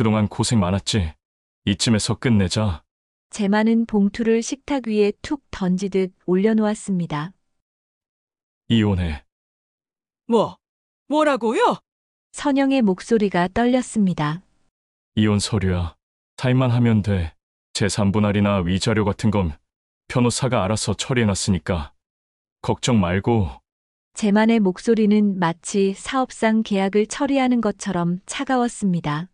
그동안 고생 많았지. 이쯤에서 끝내자. 제만은 봉투를 식탁 위에 툭 던지듯 올려놓았습니다. 이혼해. 뭐라고요? 선영의 목소리가 떨렸습니다. 이혼 서류야. 사인만 하면 돼. 제3분할이나 위자료 같은 건 변호사가 알아서 처리해놨으니까 걱정 말고. 제만의 목소리는 마치 사업상 계약을 처리하는 것처럼 차가웠습니다.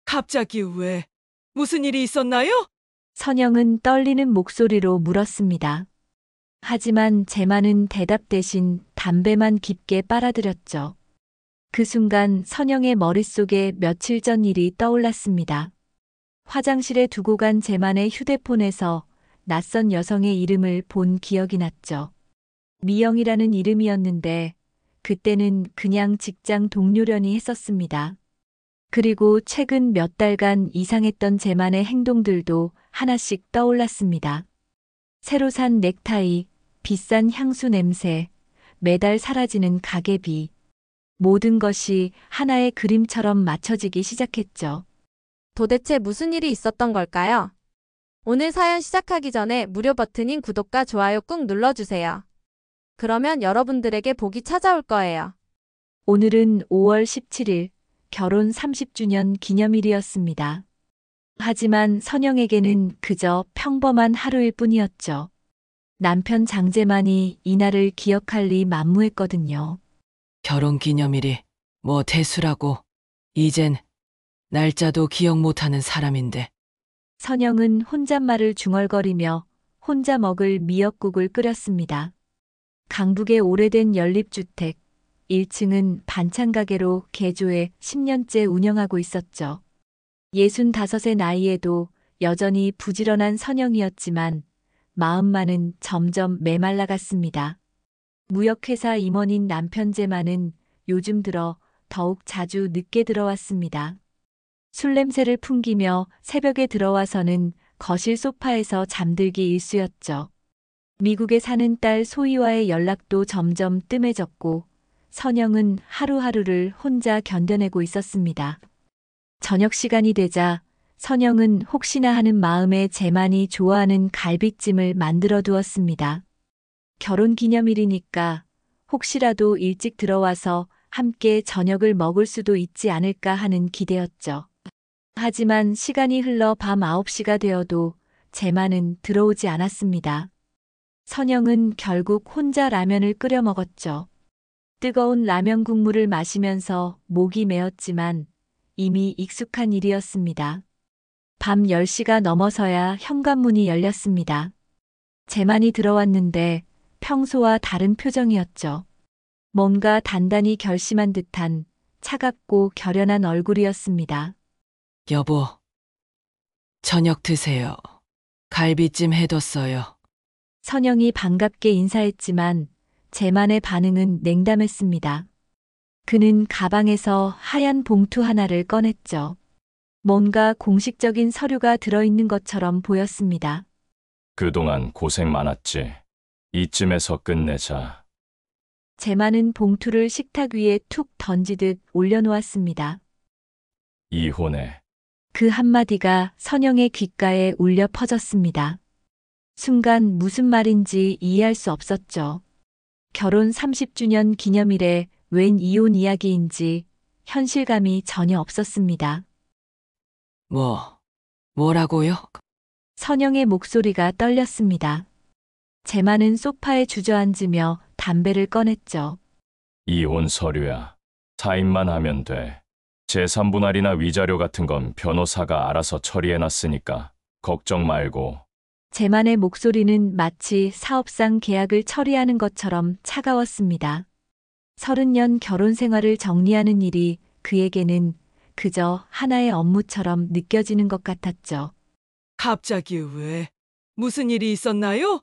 갑자기 왜? 무슨 일이 있었나요? 선영은 떨리는 목소리로 물었습니다. 하지만 제만은 대답 대신 담배만 깊게 빨아들였죠. 그 순간 선영의 머릿속에 며칠 전 일이 떠올랐습니다. 화장실에 두고 간 제만의 휴대폰에서 낯선 여성의 이름을 본 기억이 났죠. 미영이라는 이름이었는데 그때는 그냥 직장 동료려니 했었습니다. 그리고 최근 몇 달간 이상했던 제만의 행동들도 하나씩 떠올랐습니다. 새로 산 넥타이, 비싼 향수 냄새, 매달 사라지는 가게비. 모든 것이 하나의 그림처럼 맞춰지기 시작했죠. 도대체 무슨 일이 있었던 걸까요? 오늘 사연 시작하기 전에 무료 버튼인 구독과 좋아요 꾹 눌러주세요. 그러면 여러분들에게 복이 찾아올 거예요. 오늘은 5월 17일 결혼 30주년 기념일이었습니다. 하지만 선영에게는 그저 평범한 하루일 뿐이었죠. 남편 장재만이 이날을 기억할 리 만무했거든요. 결혼 기념일이 뭐 대수라고. 이젠 날짜도 기억 못하는 사람인데. 선영은 혼잣말을 중얼거리며 혼자 먹을 미역국을 끓였습니다. 강북의 오래된 연립주택 1층은 반찬가게로 개조해 10년째 운영하고 있었죠. 65의 나이에도 여전히 부지런한 선영이었지만 마음만은 점점 메말라갔습니다. 무역회사 임원인 남편 제만은 요즘 들어 더욱 자주 늦게 들어왔습니다. 술 냄새를 풍기며 새벽에 들어와서는 거실 소파에서 잠들기 일쑤였죠. 미국에 사는 딸 소희와의 연락도 점점 뜸해졌고 선영은 하루하루를 혼자 견뎌내고 있었습니다. 저녁 시간이 되자 선영은 혹시나 하는 마음에 제만이 좋아하는 갈비찜을 만들어 두었습니다. 결혼 기념일이니까 혹시라도 일찍 들어와서 함께 저녁을 먹을 수도 있지 않을까 하는 기대였죠. 하지만 시간이 흘러 밤 9시가 되어도 제만은 들어오지 않았습니다. 선영은 결국 혼자 라면을 끓여 먹었죠. 뜨거운 라면 국물을 마시면서 목이 메었지만 이미 익숙한 일이었습니다. 밤 10시가 넘어서야 현관문이 열렸습니다. 제만이 들어왔는데 평소와 다른 표정이었죠. 뭔가 단단히 결심한 듯한 차갑고 결연한 얼굴이었습니다. 여보, 저녁 드세요. 갈비찜 해뒀어요. 선영이 반갑게 인사했지만 제만의 반응은 냉담했습니다. 그는 가방에서 하얀 봉투 하나를 꺼냈죠. 뭔가 공식적인 서류가 들어있는 것처럼 보였습니다. 그동안 고생 많았지. 이쯤에서 끝내자. 제만은 봉투를 식탁 위에 툭 던지듯 올려놓았습니다. 이혼해. 그 한마디가 선영의 귓가에 울려 퍼졌습니다. 순간 무슨 말인지 이해할 수 없었죠. 결혼 30주년 기념일에 웬 이혼 이야기인지 현실감이 전혀 없었습니다. 뭐라고요? 선영의 목소리가 떨렸습니다. 제만은 소파에 주저앉으며 담배를 꺼냈죠. 이혼 서류야. 사인만 하면 돼. 제3분할이나 위자료 같은 건 변호사가 알아서 처리해놨으니까 걱정 말고. 제만의 목소리는 마치 사업상 계약을 처리하는 것처럼 차가웠습니다. 30년 결혼 생활을 정리하는 일이 그에게는 그저 하나의 업무처럼 느껴지는 것 같았죠. 갑자기 왜? 무슨 일이 있었나요?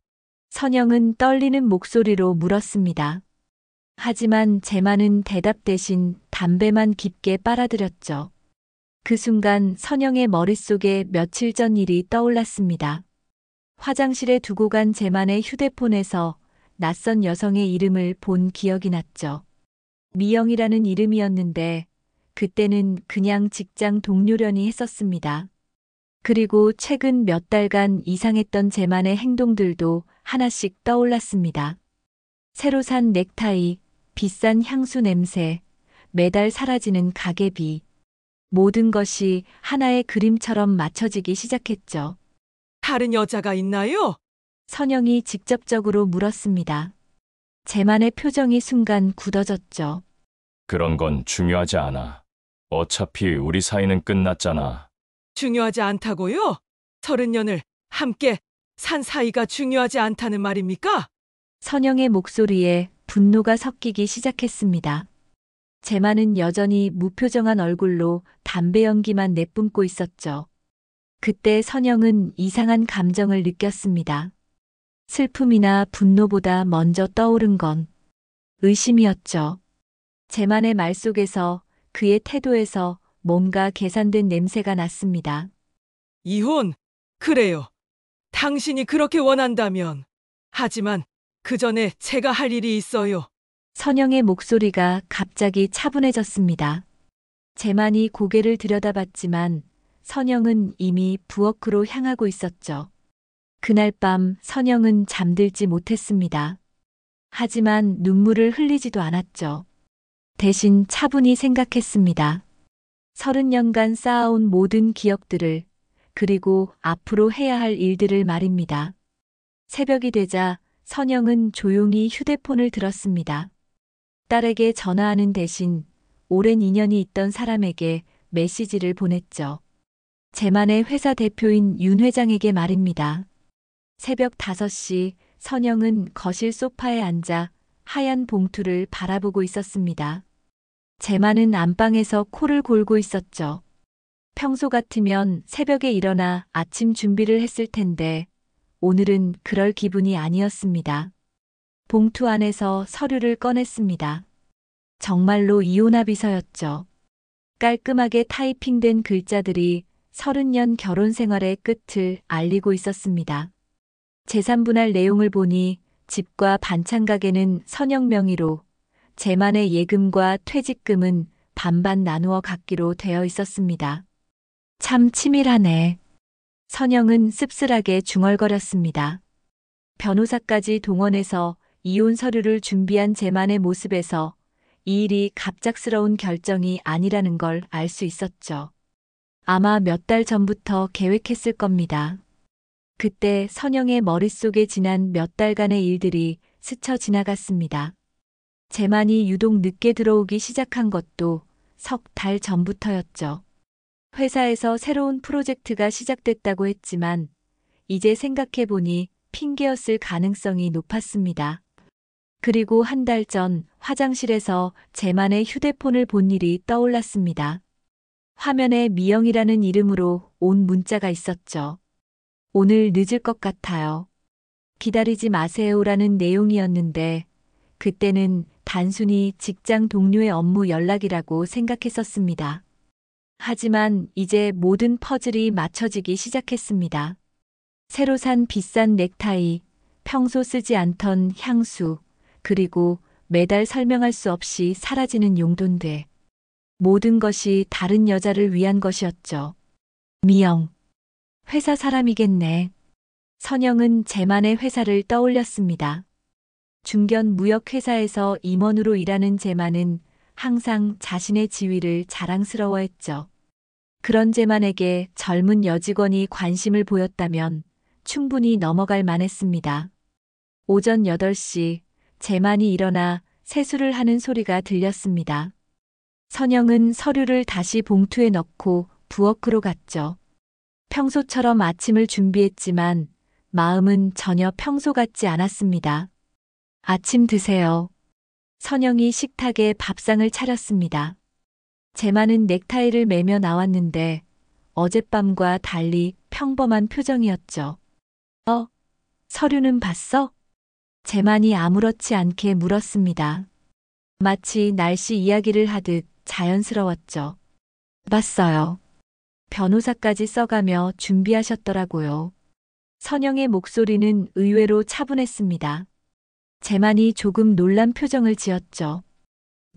선영은 떨리는 목소리로 물었습니다. 하지만 제만은 대답 대신 담배만 깊게 빨아들였죠. 그 순간 선영의 머릿속에 며칠 전 일이 떠올랐습니다. 화장실에 두고 간 제만의 휴대폰에서 낯선 여성의 이름을 본 기억이 났죠. 미영이라는 이름이었는데 그때는 그냥 직장 동료려니 했었습니다. 그리고 최근 몇 달간 이상했던 제만의 행동들도 하나씩 떠올랐습니다. 새로 산 넥타이, 비싼 향수 냄새, 매달 사라지는 가계비. 모든 것이 하나의 그림처럼 맞춰지기 시작했죠. 다른 여자가 있나요? 선영이 직접적으로 물었습니다. 제만의 표정이 순간 굳어졌죠. 그런 건 중요하지 않아. 어차피 우리 사이는 끝났잖아. 중요하지 않다고요? 30년을 함께 산 사이가 중요하지 않다는 말입니까? 선영의 목소리에 분노가 섞이기 시작했습니다. 제만은 여전히 무표정한 얼굴로 담배 연기만 내뿜고 있었죠. 그때 선영은 이상한 감정을 느꼈습니다. 슬픔이나 분노보다 먼저 떠오른 건 의심이었죠. 제만의 말 속에서, 그의 태도에서 뭔가 계산된 냄새가 났습니다. 이혼? 그래요. 당신이 그렇게 원한다면. 하지만 그 전에 제가 할 일이 있어요. 선영의 목소리가 갑자기 차분해졌습니다. 제만이 고개를 들여다봤지만 선영은 이미 부엌으로 향하고 있었죠. 그날 밤 선영은 잠들지 못했습니다. 하지만 눈물을 흘리지도 않았죠. 대신 차분히 생각했습니다. 30년간 쌓아온 모든 기억들을, 그리고 앞으로 해야 할 일들을 말입니다. 새벽이 되자 선영은 조용히 휴대폰을 들었습니다. 딸에게 전화하는 대신 오랜 인연이 있던 사람에게 메시지를 보냈죠. 제만의 회사 대표인 윤 회장에게 말입니다. 새벽 5시 선영은 거실 소파에 앉아 하얀 봉투를 바라보고 있었습니다. 제만은 안방에서 코를 골고 있었죠. 평소 같으면 새벽에 일어나 아침 준비를 했을 텐데 오늘은 그럴 기분이 아니었습니다. 봉투 안에서 서류를 꺼냈습니다. 정말로 이혼합의서였죠. 깔끔하게 타이핑된 글자들이 30년 결혼 생활의 끝을 알리고 있었습니다. 재산분할 내용을 보니 집과 반찬 가게는 선영 명의로, 제만의 예금과 퇴직금은 반반 나누어 갖기로 되어 있었습니다. 참 치밀하네. 선영은 씁쓸하게 중얼거렸습니다. 변호사까지 동원해서 이혼 서류를 준비한 제만의 모습에서 이 일이 갑작스러운 결정이 아니라는 걸 알 수 있었죠. 아마 몇 달 전부터 계획했을 겁니다. 그때 선영의 머릿속에 지난 몇 달간의 일들이 스쳐 지나갔습니다. 제만이 유독 늦게 들어오기 시작한 것도 석 달 전부터였죠. 회사에서 새로운 프로젝트가 시작됐다고 했지만 이제 생각해보니 핑계였을 가능성이 높았습니다. 그리고 한 달 전 화장실에서 제만의 휴대폰을 본 일이 떠올랐습니다. 화면에 미영이라는 이름으로 온 문자가 있었죠. 오늘 늦을 것 같아요. 기다리지 마세요라는 내용이었는데 그때는 단순히 직장 동료의 업무 연락이라고 생각했었습니다. 하지만 이제 모든 퍼즐이 맞춰지기 시작했습니다. 새로 산 비싼 넥타이, 평소 쓰지 않던 향수, 그리고 매달 설명할 수 없이 사라지는 용돈들. 모든 것이 다른 여자를 위한 것이었죠. 미영. 회사 사람이겠네. 선영은 제만의 회사를 떠올렸습니다. 중견 무역회사에서 임원으로 일하는 제만은 항상 자신의 지위를 자랑스러워했죠. 그런 제만에게 젊은 여직원이 관심을 보였다면 충분히 넘어갈 만했습니다. 오전 8시 제만이 일어나 세수를 하는 소리가 들렸습니다. 선영은 서류를 다시 봉투에 넣고 부엌으로 갔죠. 평소처럼 아침을 준비했지만 마음은 전혀 평소 같지 않았습니다. 아침 드세요. 선영이 식탁에 밥상을 차렸습니다. 제만은 넥타이를 매며 나왔는데 어젯밤과 달리 평범한 표정이었죠. 서류는 봤어? 제만이 아무렇지 않게 물었습니다. 마치 날씨 이야기를 하듯 자연스러웠죠. 봤어요. 변호사까지 써가며 준비하셨더라고요. 선영의 목소리는 의외로 차분했습니다. 제만이 조금 놀란 표정을 지었죠.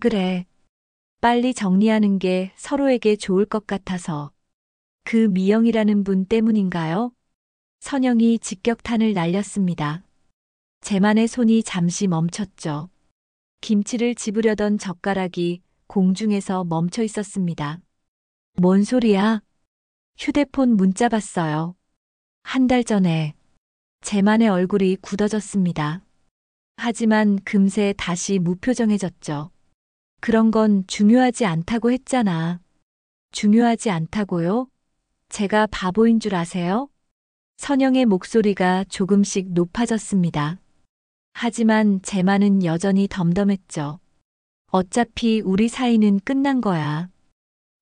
그래. 빨리 정리하는 게 서로에게 좋을 것 같아서. 그 미영이라는 분 때문인가요? 선영이 직격탄을 날렸습니다. 제만의 손이 잠시 멈췄죠. 김치를 집으려던 젓가락이 공중에서 멈춰 있었습니다. 뭔 소리야? 휴대폰 문자 봤어요. 한 달 전에. 제만의 얼굴이 굳어졌습니다. 하지만 금세 다시 무표정해졌죠. 그런 건 중요하지 않다고 했잖아. 중요하지 않다고요? 제가 바보인 줄 아세요? 선영의 목소리가 조금씩 높아졌습니다. 하지만 제만은 여전히 덤덤했죠. 어차피 우리 사이는 끝난 거야.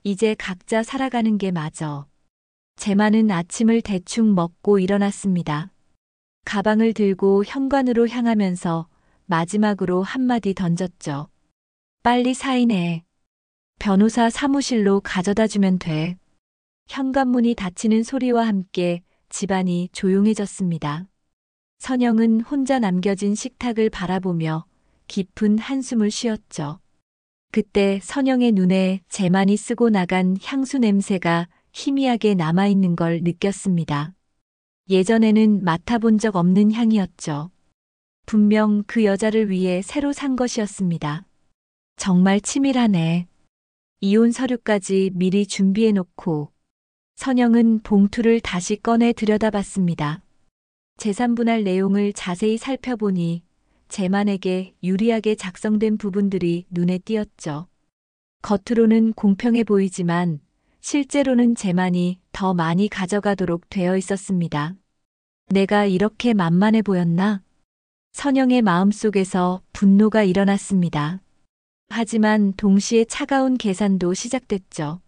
이제 각자 살아가는 게 맞아. 제만은 아침을 대충 먹고 일어났습니다. 가방을 들고 현관으로 향하면서 마지막으로 한마디 던졌죠. 빨리 사인해. 변호사 사무실로 가져다 주면 돼. 현관문이 닫히는 소리와 함께 집안이 조용해졌습니다. 선영은 혼자 남겨진 식탁을 바라보며 깊은 한숨을 쉬었죠. 그때 선영의 눈에 제만이 쓰고 나간 향수 냄새가 희미하게 남아있는 걸 느꼈습니다. 예전에는 맡아본 적 없는 향이었죠. 분명 그 여자를 위해 새로 산 것이었습니다. 정말 치밀하네. 이혼 서류까지 미리 준비해놓고. 선영은 봉투를 다시 꺼내 들여다봤습니다. 재산분할 내용을 자세히 살펴보니 제만에게 유리하게 작성된 부분들이 눈에 띄었죠. 겉으로는 공평해 보이지만 실제로는 제만이 더 많이 가져가도록 되어 있었습니다. 내가 이렇게 만만해 보였나? 선영의 마음속에서 분노가 일어났습니다. 하지만 동시에 차가운 계산도 시작됐죠.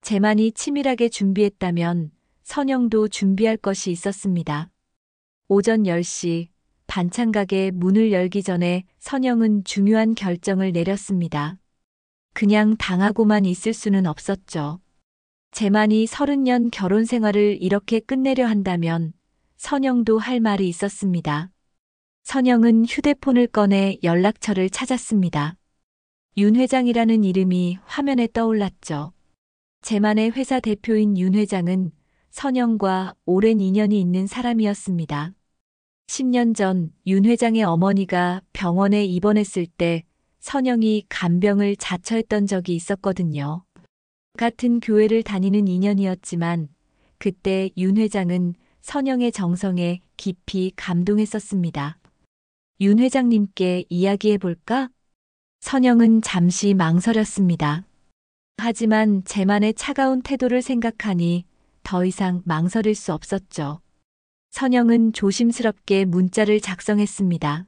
제만이 치밀하게 준비했다면 선영도 준비할 것이 있었습니다. 오전 10시 반찬 가게 문을 열기 전에 선영은 중요한 결정을 내렸습니다. 그냥 당하고만 있을 수는 없었죠. 제만이 30년 결혼 생활을 이렇게 끝내려 한다면 선영도 할 말이 있었습니다. 선영은 휴대폰을 꺼내 연락처를 찾았습니다. 윤 회장이라는 이름이 화면에 떠올랐죠. 제만의 회사 대표인 윤 회장은 선영과 오랜 인연이 있는 사람이었습니다. 10년 전 윤 회장의 어머니가 병원에 입원했을 때 선영이 간병을 자처했던 적이 있었거든요. 같은 교회를 다니는 인연이었지만 그때 윤 회장은 선영의 정성에 깊이 감동했었습니다. 윤 회장님께 이야기해볼까? 선영은 잠시 망설였습니다. 하지만 제만의 차가운 태도를 생각하니 더 이상 망설일 수 없었죠. 선영은 조심스럽게 문자를 작성했습니다.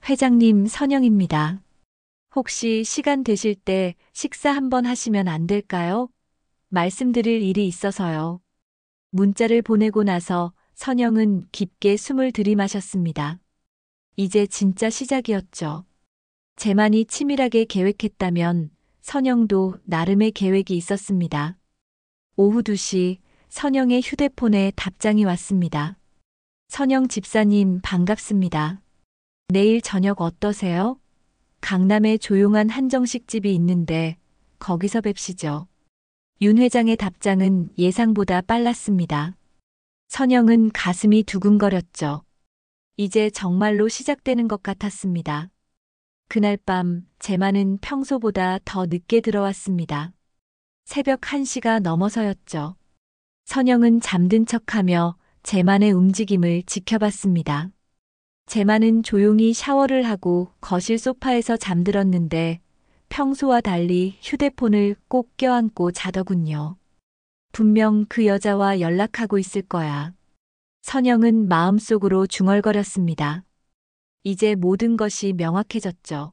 회장님, 선영입니다. 혹시 시간 되실 때 식사 한번 하시면 안 될까요? 말씀드릴 일이 있어서요. 문자를 보내고 나서 선영은 깊게 숨을 들이마셨습니다. 이제 진짜 시작이었죠. 제만이 치밀하게 계획했다면 선영도 나름의 계획이 있었습니다. 오후 2시 선영의 휴대폰에 답장이 왔습니다. 선영 집사님, 반갑습니다. 내일 저녁 어떠세요? 강남에 조용한 한정식 집이 있는데 거기서 뵙시죠. 윤 회장의 답장은 예상보다 빨랐습니다. 선영은 가슴이 두근거렸죠. 이제 정말로 시작되는 것 같았습니다. 그날 밤 제만은 평소보다 더 늦게 들어왔습니다. 새벽 1시가 넘어서였죠. 선영은 잠든 척하며 제만의 움직임을 지켜봤습니다. 제만은 조용히 샤워를 하고 거실 소파에서 잠들었는데 평소와 달리 휴대폰을 꼭 껴안고 자더군요. 분명 그 여자와 연락하고 있을 거야. 선영은 마음속으로 중얼거렸습니다. 이제 모든 것이 명확해졌죠.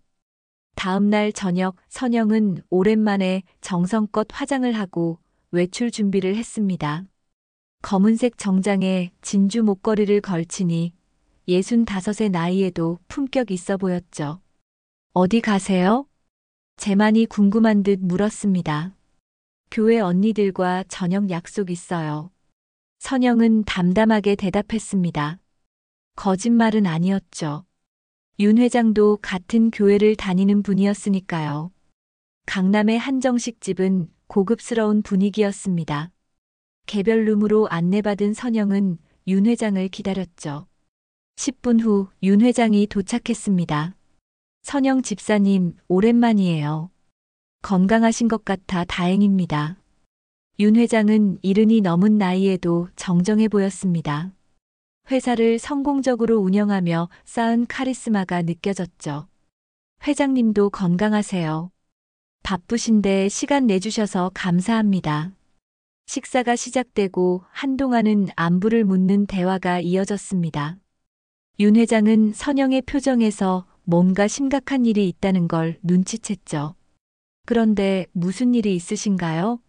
다음 날 저녁 선영은 오랜만에 정성껏 화장을 하고 외출 준비를 했습니다. 검은색 정장에 진주 목걸이를 걸치니 65의 나이에도 품격 있어 보였죠. 어디 가세요? 제만이 궁금한 듯 물었습니다. 교회 언니들과 저녁 약속 있어요. 선영은 담담하게 대답했습니다. 거짓말은 아니었죠. 윤 회장도 같은 교회를 다니는 분이었으니까요. 강남의 한정식집은 고급스러운 분위기였습니다. 개별 룸으로 안내받은 선영은 윤 회장을 기다렸죠. 10분 후 윤 회장이 도착했습니다. 선영 집사님, 오랜만이에요. 건강하신 것 같아 다행입니다. 윤 회장은 70이 넘은 나이에도 정정해 보였습니다. 회사를 성공적으로 운영하며 쌓은 카리스마가 느껴졌죠. 회장님도 건강하세요. 바쁘신데 시간 내주셔서 감사합니다. 식사가 시작되고 한동안은 안부를 묻는 대화가 이어졌습니다. 윤 회장은 선영의 표정에서 뭔가 심각한 일이 있다는 걸 눈치챘죠. 그런데 무슨 일이 있으신가요?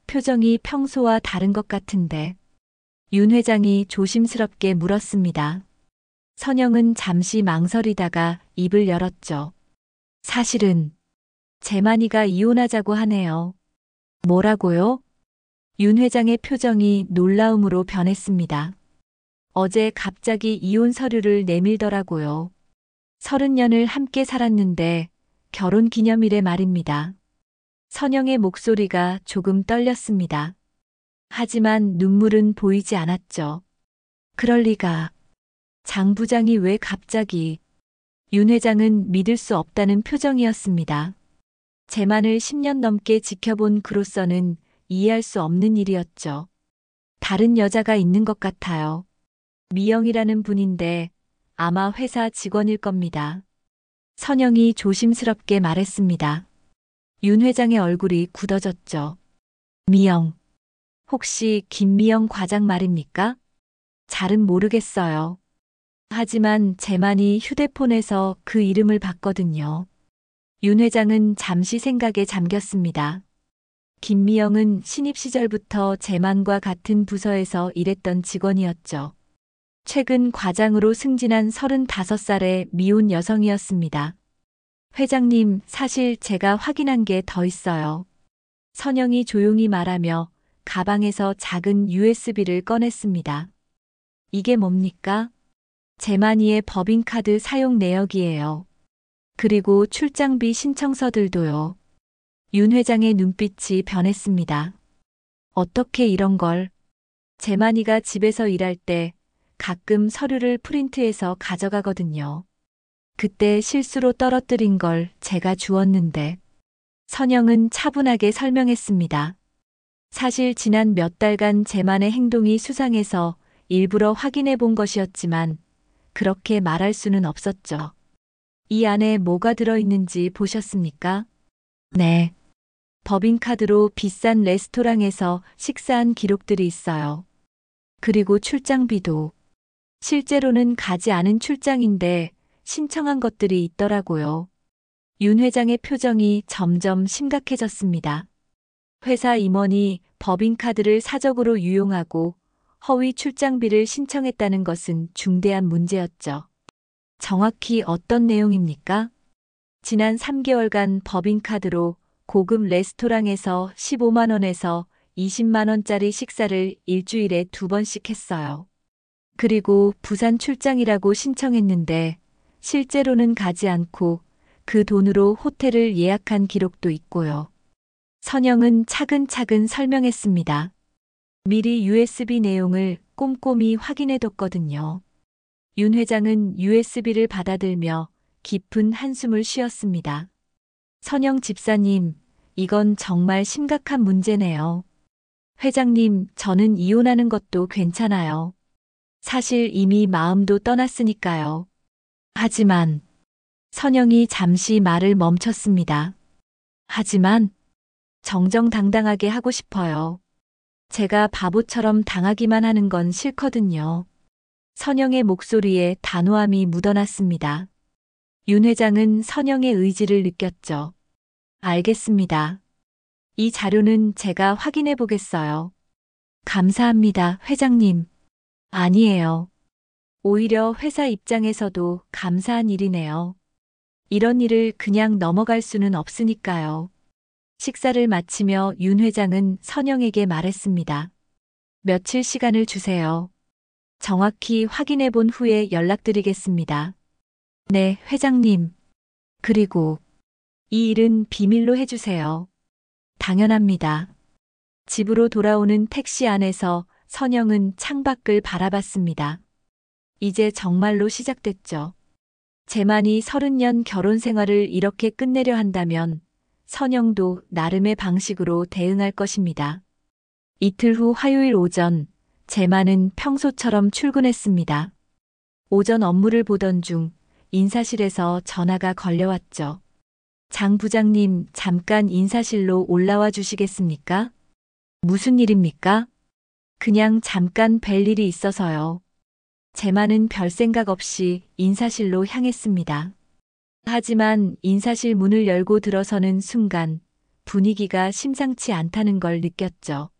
표정이 평소와 다른 것 같은데. 윤 회장이 조심스럽게 물었습니다. 선영은 잠시 망설이다가 입을 열었죠. 사실은 재만이가 이혼하자고 하네요. 뭐라고요? 윤 회장의 표정이 놀라움으로 변했습니다. 어제 갑자기 이혼 서류를 내밀더라고요. 30년을 함께 살았는데 결혼 기념일에 말입니다. 선영의 목소리가 조금 떨렸습니다. 하지만 눈물은 보이지 않았죠. 그럴 리가. 장 부장이 왜 갑자기. 윤 회장은 믿을 수 없다는 표정이었습니다. 재만을 10년 넘게 지켜본 그로서는 이해할 수 없는 일이었죠. 다른 여자가 있는 것 같아요. 미영이라는 분인데 아마 회사 직원일 겁니다. 선영이 조심스럽게 말했습니다. 윤 회장의 얼굴이 굳어졌죠. 미영. 혹시 김미영 과장 말입니까? 잘은 모르겠어요. 하지만 재만이 휴대폰에서 그 이름을 봤거든요. 윤 회장은 잠시 생각에 잠겼습니다. 김미영은 신입 시절부터 재만과 같은 부서에서 일했던 직원이었죠. 최근 과장으로 승진한 35살의 미혼 여성이었습니다. 회장님, 사실 제가 확인한 게 더 있어요. 선영이 조용히 말하며 가방에서 작은 USB를 꺼냈습니다. 이게 뭡니까? 재만이의 법인카드 사용 내역이에요. 그리고 출장비 신청서들도요. 윤 회장의 눈빛이 변했습니다. 어떻게 이런 걸? 재만이가 집에서 일할 때 가끔 서류를 프린트해서 가져가거든요. 그때 실수로 떨어뜨린 걸 제가 주웠는데. 선영은 차분하게 설명했습니다. 사실 지난 몇 달간 재만의 행동이 수상해서 일부러 확인해 본 것이었지만 그렇게 말할 수는 없었죠. 이 안에 뭐가 들어있는지 보셨습니까? 네. 법인카드로 비싼 레스토랑에서 식사한 기록들이 있어요. 그리고 출장비도. 실제로는 가지 않은 출장인데 신청한 것들이 있더라고요. 윤 회장의 표정이 점점 심각해졌습니다. 회사 임원이 법인카드를 사적으로 유용하고 허위 출장비를 신청했다는 것은 중대한 문제였죠. 정확히 어떤 내용입니까? 지난 3개월간 법인카드로 고급 레스토랑에서 15만 원에서 20만 원짜리 식사를 일주일에 2번씩 했어요. 그리고 부산 출장이라고 신청했는데 실제로는 가지 않고 그 돈으로 호텔을 예약한 기록도 있고요. 선영은 차근차근 설명했습니다. 미리 USB 내용을 꼼꼼히 확인해뒀거든요. 윤 회장은 USB를 받아들며 깊은 한숨을 쉬었습니다. 선영 집사님, 이건 정말 심각한 문제네요. 회장님, 저는 이혼하는 것도 괜찮아요. 사실 이미 마음도 떠났으니까요. 하지만 선영이 잠시 말을 멈췄습니다. 하지만 정정당당하게 하고 싶어요. 제가 바보처럼 당하기만 하는 건 싫거든요. 선영의 목소리에 단호함이 묻어났습니다. 윤 회장은 선영의 의지를 느꼈죠. 알겠습니다. 이 자료는 제가 확인해 보겠어요. 감사합니다, 회장님. 아니에요. 오히려 회사 입장에서도 감사한 일이네요. 이런 일을 그냥 넘어갈 수는 없으니까요. 식사를 마치며 윤 회장은 선영에게 말했습니다. 며칠 시간을 주세요. 정확히 확인해 본 후에 연락드리겠습니다. 네, 회장님. 그리고 이 일은 비밀로 해주세요. 당연합니다. 집으로 돌아오는 택시 안에서 선영은 창밖을 바라봤습니다. 이제 정말로 시작됐죠. 재만이 30년 결혼 생활을 이렇게 끝내려 한다면 선영도 나름의 방식으로 대응할 것입니다. 이틀 후 화요일 오전, 재만은 평소처럼 출근했습니다. 오전 업무를 보던 중 인사실에서 전화가 걸려왔죠. 장 부장님, 잠깐 인사실로 올라와 주시겠습니까? 무슨 일입니까? 그냥 잠깐 뵐 일이 있어서요. 재만은 별 생각 없이 인사실로 향했습니다. 하지만 인사실 문을 열고 들어서는 순간 분위기가 심상치 않다는 걸 느꼈죠.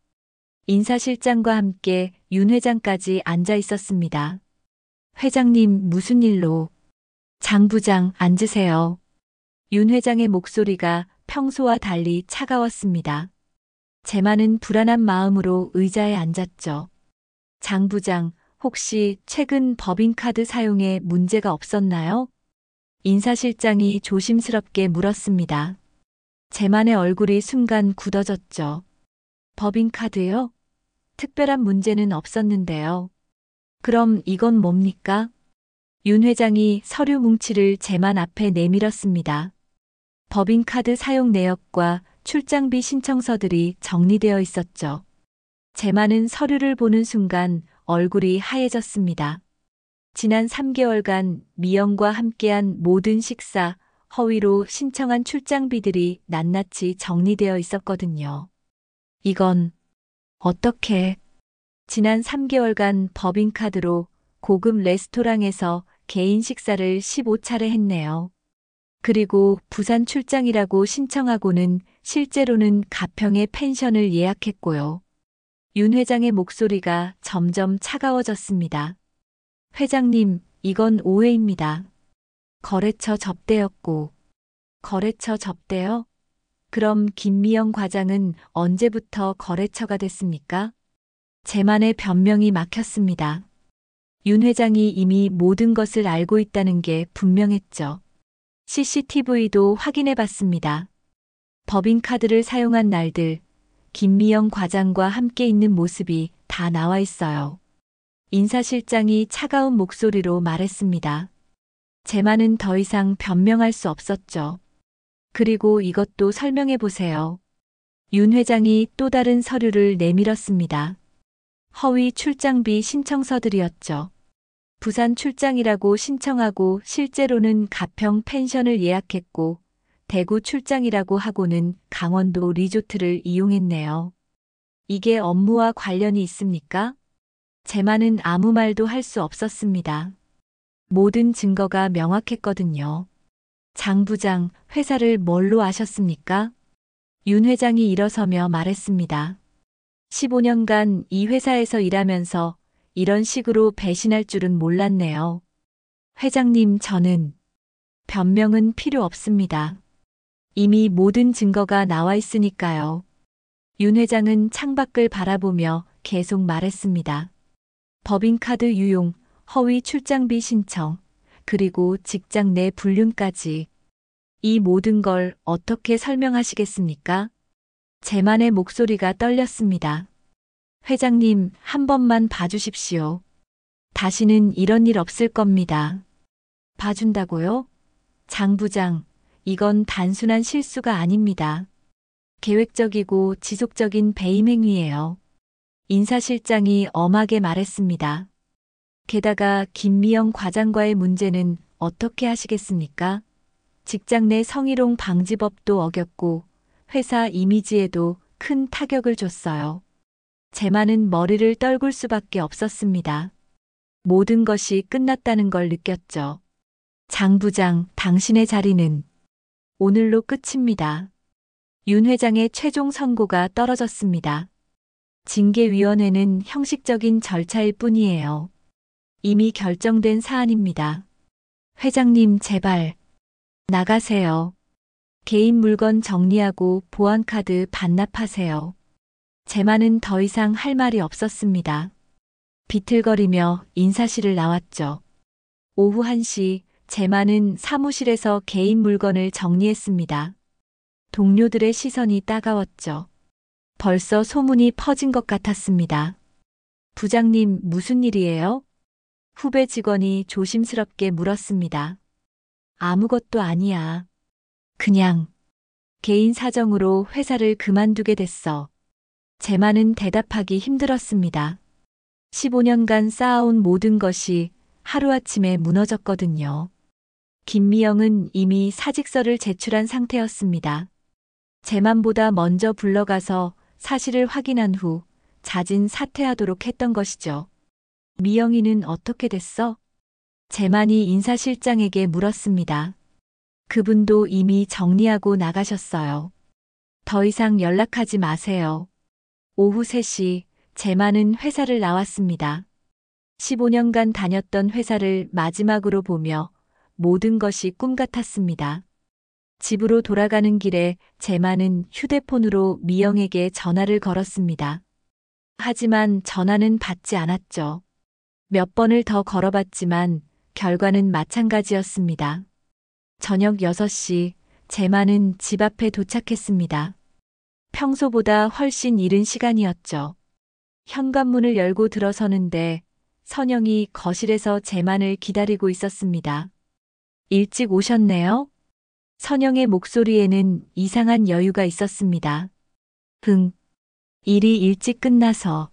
인사실장과 함께 윤 회장까지 앉아 있었습니다. 회장님, 무슨 일로? 장 부장, 앉으세요. 윤 회장의 목소리가 평소와 달리 차가웠습니다. 재만은 불안한 마음으로 의자에 앉았죠. 장 부장, 혹시 최근 법인카드 사용에 문제가 없었나요? 인사실장이 조심스럽게 물었습니다. 재만의 얼굴이 순간 굳어졌죠. 법인카드요? 특별한 문제는 없었는데요. 그럼 이건 뭡니까? 윤 회장이 서류 뭉치를 재만 앞에 내밀었습니다. 법인카드 사용 내역과 출장비 신청서들이 정리되어 있었죠. 재만은 서류를 보는 순간 얼굴이 하얘졌습니다. 지난 3개월간 미영과 함께한 모든 식사, 허위로 신청한 출장비들이 낱낱이 정리되어 있었거든요. 이건 어떻게? 지난 3개월간 법인카드로 고급 레스토랑에서 개인 식사를 15차례 했네요. 그리고 부산 출장이라고 신청하고는 실제로는 가평의 펜션을 예약했고요. 윤 회장의 목소리가 점점 차가워졌습니다. 회장님, 이건 오해입니다. 거래처 접대였고. 거래처 접대요? 그럼 김미영 과장은 언제부터 거래처가 됐습니까? 재만의 변명이 막혔습니다. 윤 회장이 이미 모든 것을 알고 있다는 게 분명했죠. CCTV도 확인해 봤습니다. 법인카드를 사용한 날들, 김미영 과장과 함께 있는 모습이 다 나와 있어요. 인사실장이 차가운 목소리로 말했습니다. 재만은 더 이상 변명할 수 없었죠. 그리고 이것도 설명해 보세요. 윤 회장이 또 다른 서류를 내밀었습니다. 허위 출장비 신청서들이었죠. 부산 출장이라고 신청하고 실제로는 가평 펜션을 예약했고 대구 출장이라고 하고는 강원도 리조트를 이용했네요. 이게 업무와 관련이 있습니까? 재만은 아무 말도 할 수 없었습니다. 모든 증거가 명확했거든요. 장 부장, 회사를 뭘로 아셨습니까? 윤 회장이 일어서며 말했습니다. 15년간 이 회사에서 일하면서 이런 식으로 배신할 줄은 몰랐네요. 회장님, 저는 변명은 필요 없습니다. 이미 모든 증거가 나와 있으니까요. 윤 회장은 창밖을 바라보며 계속 말했습니다. 법인카드 유용, 허위 출장비 신청, 그리고 직장 내 불륜까지. 이 모든 걸 어떻게 설명하시겠습니까? 재만의 목소리가 떨렸습니다. 회장님, 한 번만 봐주십시오. 다시는 이런 일 없을 겁니다. 봐준다고요? 장 부장, 이건 단순한 실수가 아닙니다. 계획적이고 지속적인 배임 행위예요. 인사실장이 엄하게 말했습니다. 게다가 김미영 과장과의 문제는 어떻게 하시겠습니까? 직장 내 성희롱 방지법도 어겼고 회사 이미지에도 큰 타격을 줬어요. 재만은 머리를 떨굴 수밖에 없었습니다. 모든 것이 끝났다는 걸 느꼈죠. 장 부장, 당신의 자리는 오늘로 끝입니다. 윤 회장의 최종 선고가 떨어졌습니다. 징계위원회는 형식적인 절차일 뿐이에요. 이미 결정된 사안입니다. 회장님, 제발 나가세요. 개인 물건 정리하고 보안카드 반납하세요. 재만은 더 이상 할 말이 없었습니다. 비틀거리며 인사실을 나왔죠. 오후 1시 재만은 사무실에서 개인 물건을 정리했습니다. 동료들의 시선이 따가웠죠. 벌써 소문이 퍼진 것 같았습니다. 부장님, 무슨 일이에요? 후배 직원이 조심스럽게 물었습니다. 아무것도 아니야. 그냥 개인 사정으로 회사를 그만두게 됐어. 제만은 대답하기 힘들었습니다. 15년간 쌓아온 모든 것이 하루아침에 무너졌거든요. 김미영은 이미 사직서를 제출한 상태였습니다. 제만보다 먼저 불러가서 사실을 확인한 후 자진 사퇴하도록 했던 것이죠. 미영이는 어떻게 됐어? 제만이 인사실장에게 물었습니다. 그분도 이미 정리하고 나가셨어요. 더 이상 연락하지 마세요. 오후 3시 제만은 회사를 나왔습니다. 15년간 다녔던 회사를 마지막으로 보며 모든 것이 꿈 같았습니다. 집으로 돌아가는 길에 제만은 휴대폰으로 미영에게 전화를 걸었습니다. 하지만 전화는 받지 않았죠. 몇 번을 더 걸어봤지만 결과는 마찬가지였습니다. 저녁 6시 제만은 집 앞에 도착했습니다. 평소보다 훨씬 이른 시간이었죠. 현관문을 열고 들어서는데 선영이 거실에서 제만을 기다리고 있었습니다. 일찍 오셨네요? 선영의 목소리에는 이상한 여유가 있었습니다. 일이 일찍 끝나서.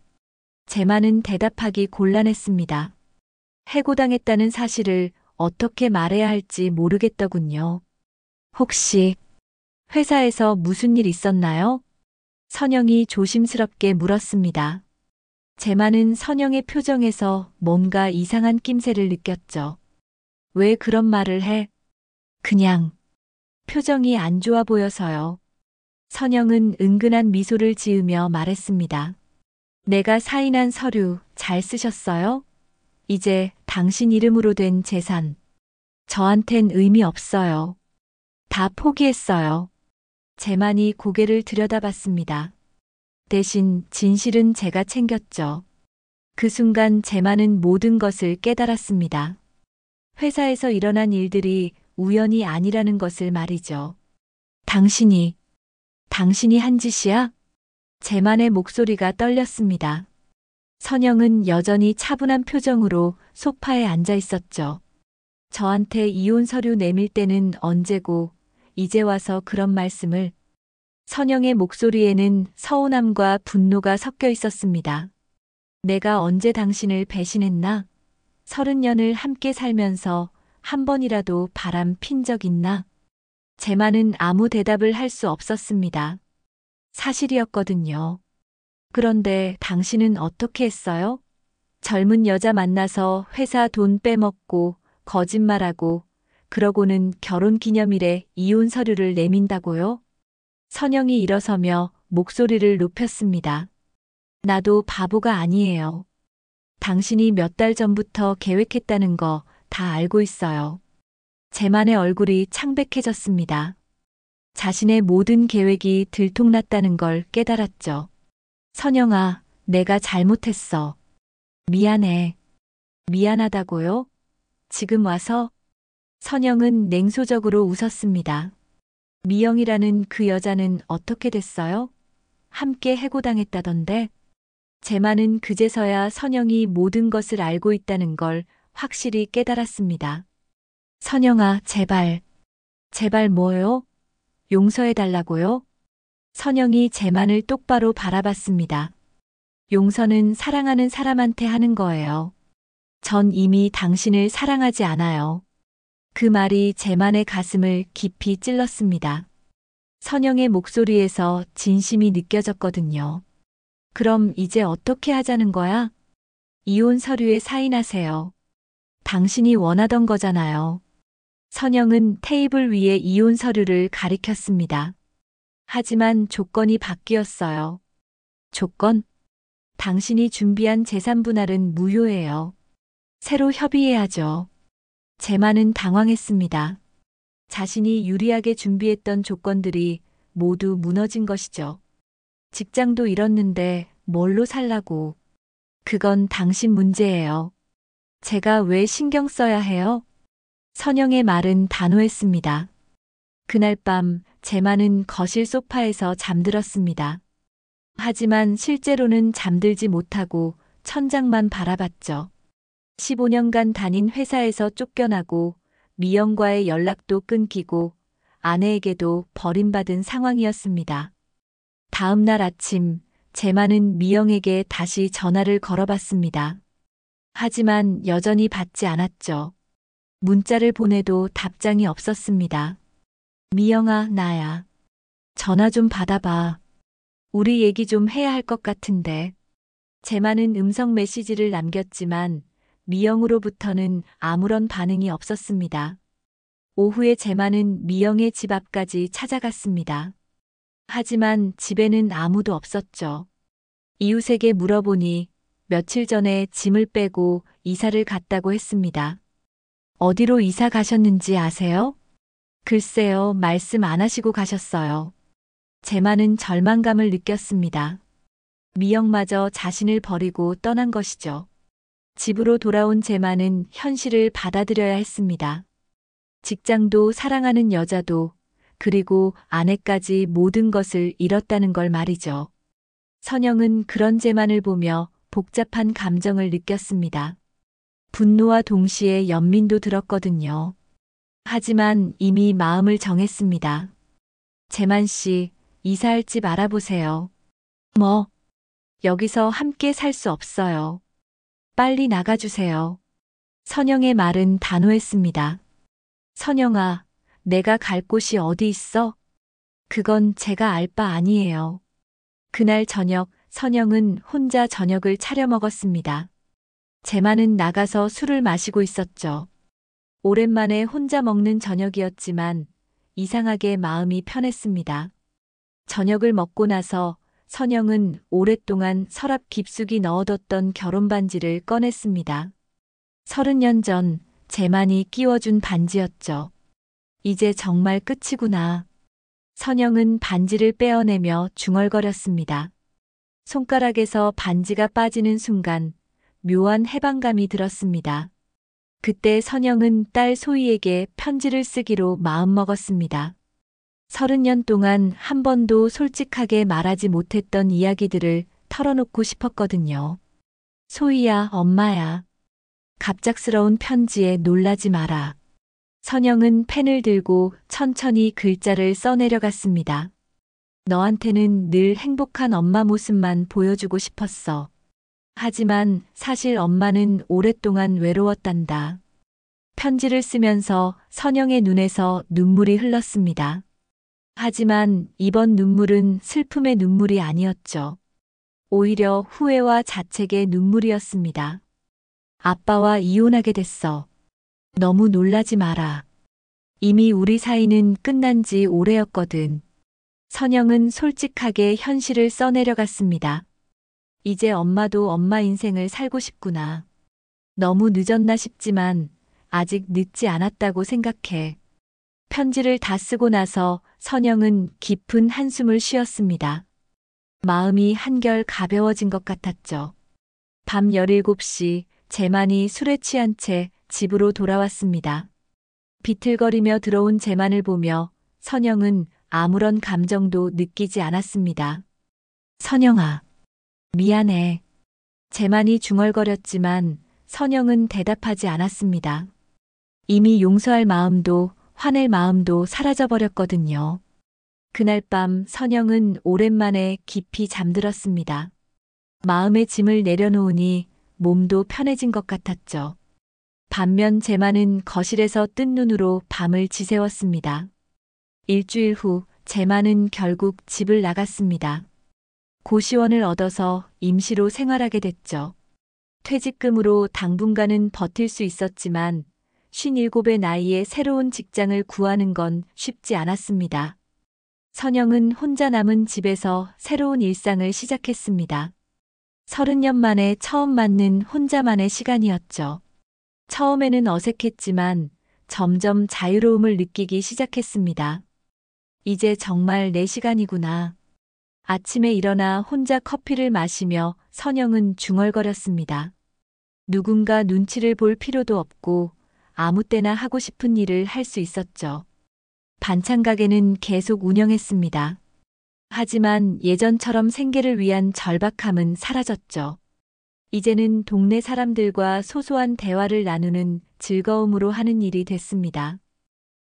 제만은 대답하기 곤란했습니다. 해고당했다는 사실을 어떻게 말해야 할지 모르겠더군요. 혹시 회사에서 무슨 일 있었나요? 선영이 조심스럽게 물었습니다. 제만은 선영의 표정에서 뭔가 이상한 낌새를 느꼈죠. 왜 그런 말을 해? 그냥 표정이 안 좋아 보여서요. 선영은 은근한 미소를 지으며 말했습니다. 내가 사인한 서류 잘 쓰셨어요? 이제 당신 이름으로 된 재산. 저한텐 의미 없어요. 다 포기했어요. 제만이 고개를 들여다봤습니다. 대신 진실은 제가 챙겼죠. 그 순간 제만은 모든 것을 깨달았습니다. 회사에서 일어난 일들이 우연이 아니라는 것을 말이죠. 당신이 한 짓이야? 제만의 목소리가 떨렸습니다. 선영은 여전히 차분한 표정으로 소파에 앉아 있었죠. 저한테 이혼 서류 내밀 때는 언제고 이제 와서 그런 말씀을. 선영의 목소리에는 서운함과 분노가 섞여 있었습니다. 내가 언제 당신을 배신했나? 30년을 함께 살면서 한 번이라도 바람 핀 적 있나? 제만은 아무 대답을 할 수 없었습니다. 사실이었거든요. 그런데 당신은 어떻게 했어요? 젊은 여자 만나서 회사 돈 빼먹고 거짓말하고 그러고는 결혼 기념일에 이혼 서류를 내민다고요? 선영이 일어서며 목소리를 높였습니다. 나도 바보가 아니에요. 당신이 몇 달 전부터 계획했다는 거 다 알고 있어요. 제만의 얼굴이 창백해졌습니다. 자신의 모든 계획이 들통났다는 걸 깨달았죠. 선영아, 내가 잘못했어. 미안해. 미안하다고요? 지금 와서? 선영은 냉소적으로 웃었습니다. 미영이라는 그 여자는 어떻게 됐어요? 함께 해고당했다던데? 제만은 그제서야 선영이 모든 것을 알고 있다는 걸 확실히 깨달았습니다. 선영아, 제발 뭐요? 용서해달라고요? 선영이 제만을 똑바로 바라봤습니다. 용서는 사랑하는 사람한테 하는 거예요. 전 이미 당신을 사랑하지 않아요. 그 말이 제만의 가슴을 깊이 찔렀습니다. 선영의 목소리에서 진심이 느껴졌거든요. 그럼 이제 어떻게 하자는 거야? 이혼 서류에 사인하세요. 당신이 원하던 거잖아요. 선영은 테이블 위에 이혼 서류를 가리켰습니다. 하지만 조건이 바뀌었어요. 조건? 당신이 준비한 재산 분할은 무효예요. 새로 협의해야죠. 제만은 당황했습니다. 자신이 유리하게 준비했던 조건들이 모두 무너진 것이죠. 직장도 잃었는데 뭘로 살라고. 그건 당신 문제예요. 제가 왜 신경 써야 해요? 선영의 말은 단호했습니다. 그날 밤 제만은 거실 소파에서 잠들었습니다. 하지만 실제로는 잠들지 못하고 천장만 바라봤죠. 15년간 다닌 회사에서 쫓겨나고 미영과의 연락도 끊기고 아내에게도 버림받은 상황이었습니다. 다음 날 아침, 제만은 미영에게 다시 전화를 걸어봤습니다. 하지만 여전히 받지 않았죠. 문자를 보내도 답장이 없었습니다. 미영아, 나야. 전화 좀 받아봐. 우리 얘기 좀 해야 할 것 같은데. 제만은 음성 메시지를 남겼지만 미영으로부터는 아무런 반응이 없었습니다. 오후에 제만은 미영의 집 앞까지 찾아갔습니다. 하지만 집에는 아무도 없었죠. 이웃에게 물어보니 며칠 전에 짐을 빼고 이사를 갔다고 했습니다. 어디로 이사 가셨는지 아세요? 글쎄요, 말씀 안 하시고 가셨어요. 제만은 절망감을 느꼈습니다. 미영마저 자신을 버리고 떠난 것이죠. 집으로 돌아온 제만은 현실을 받아들여야 했습니다. 직장도 사랑하는 여자도 그리고 아내까지 모든 것을 잃었다는 걸 말이죠. 선영은 그런 제만을 보며 복잡한 감정을 느꼈습니다. 분노와 동시에 연민도 들었거든요. 하지만 이미 마음을 정했습니다. 제만 씨, 이사할 집 알아보세요. 뭐? 여기서 함께 살 수 없어요. 빨리 나가주세요. 선영의 말은 단호했습니다. 선영아, 내가 갈 곳이 어디 있어? 그건 제가 알 바 아니에요. 그날 저녁, 선영은 혼자 저녁을 차려 먹었습니다. 제만은 나가서 술을 마시고 있었죠. 오랜만에 혼자 먹는 저녁이었지만 이상하게 마음이 편했습니다. 저녁을 먹고 나서 선영은 오랫동안 서랍 깊숙이 넣어뒀던 결혼 반지를 꺼냈습니다. 30년 전 제만이 끼워준 반지였죠. 이제 정말 끝이구나. 선영은 반지를 빼어내며 중얼거렸습니다. 손가락에서 반지가 빠지는 순간 묘한 해방감이 들었습니다. 그때 선영은 딸 소희에게 편지를 쓰기로 마음먹었습니다. 30년 동안 한 번도 솔직하게 말하지 못했던 이야기들을 털어놓고 싶었거든요. 소희야, 엄마야. 갑작스러운 편지에 놀라지 마라. 선영은 펜을 들고 천천히 글자를 써내려갔습니다. 너한테는 늘 행복한 엄마 모습만 보여주고 싶었어. 하지만 사실 엄마는 오랫동안 외로웠단다. 편지를 쓰면서 선영의 눈에서 눈물이 흘렀습니다. 하지만 이번 눈물은 슬픔의 눈물이 아니었죠. 오히려 후회와 자책의 눈물이었습니다. 아빠와 이혼하게 됐어. 너무 놀라지 마라. 이미 우리 사이는 끝난 지 오래였거든. 선영은 솔직하게 현실을 써내려갔습니다. 이제 엄마도 엄마 인생을 살고 싶구나. 너무 늦었나 싶지만 아직 늦지 않았다고 생각해. 편지를 다 쓰고 나서 선영은 깊은 한숨을 쉬었습니다. 마음이 한결 가벼워진 것 같았죠. 밤 17시 제만이 술에 취한 채 집으로 돌아왔습니다. 비틀거리며 들어온 제만을 보며 선영은 아무런 감정도 느끼지 않았습니다. 선영아, 미안해. 제만이 중얼거렸지만 선영은 대답하지 않았습니다. 이미 용서할 마음도 화낼 마음도 사라져버렸거든요. 그날 밤 선영은 오랜만에 깊이 잠들었습니다. 마음의 짐을 내려놓으니 몸도 편해진 것 같았죠. 반면 제만은 거실에서 뜬 눈으로 밤을 지새웠습니다. 일주일 후 제만은 결국 집을 나갔습니다. 고시원을 얻어서 임시로 생활하게 됐죠. 퇴직금으로 당분간은 버틸 수 있었지만 57의 나이에 새로운 직장을 구하는 건 쉽지 않았습니다. 선영은 혼자 남은 집에서 새로운 일상을 시작했습니다. 30년 만에 처음 맞는 혼자만의 시간이었죠. 처음에는 어색했지만 점점 자유로움을 느끼기 시작했습니다. 이제 정말 내 시간이구나. 아침에 일어나 혼자 커피를 마시며 선영은 중얼거렸습니다. 누군가 눈치를 볼 필요도 없고 아무 때나 하고 싶은 일을 할 수 있었죠. 반찬 가게는 계속 운영했습니다. 하지만 예전처럼 생계를 위한 절박함은 사라졌죠. 이제는 동네 사람들과 소소한 대화를 나누는 즐거움으로 하는 일이 됐습니다.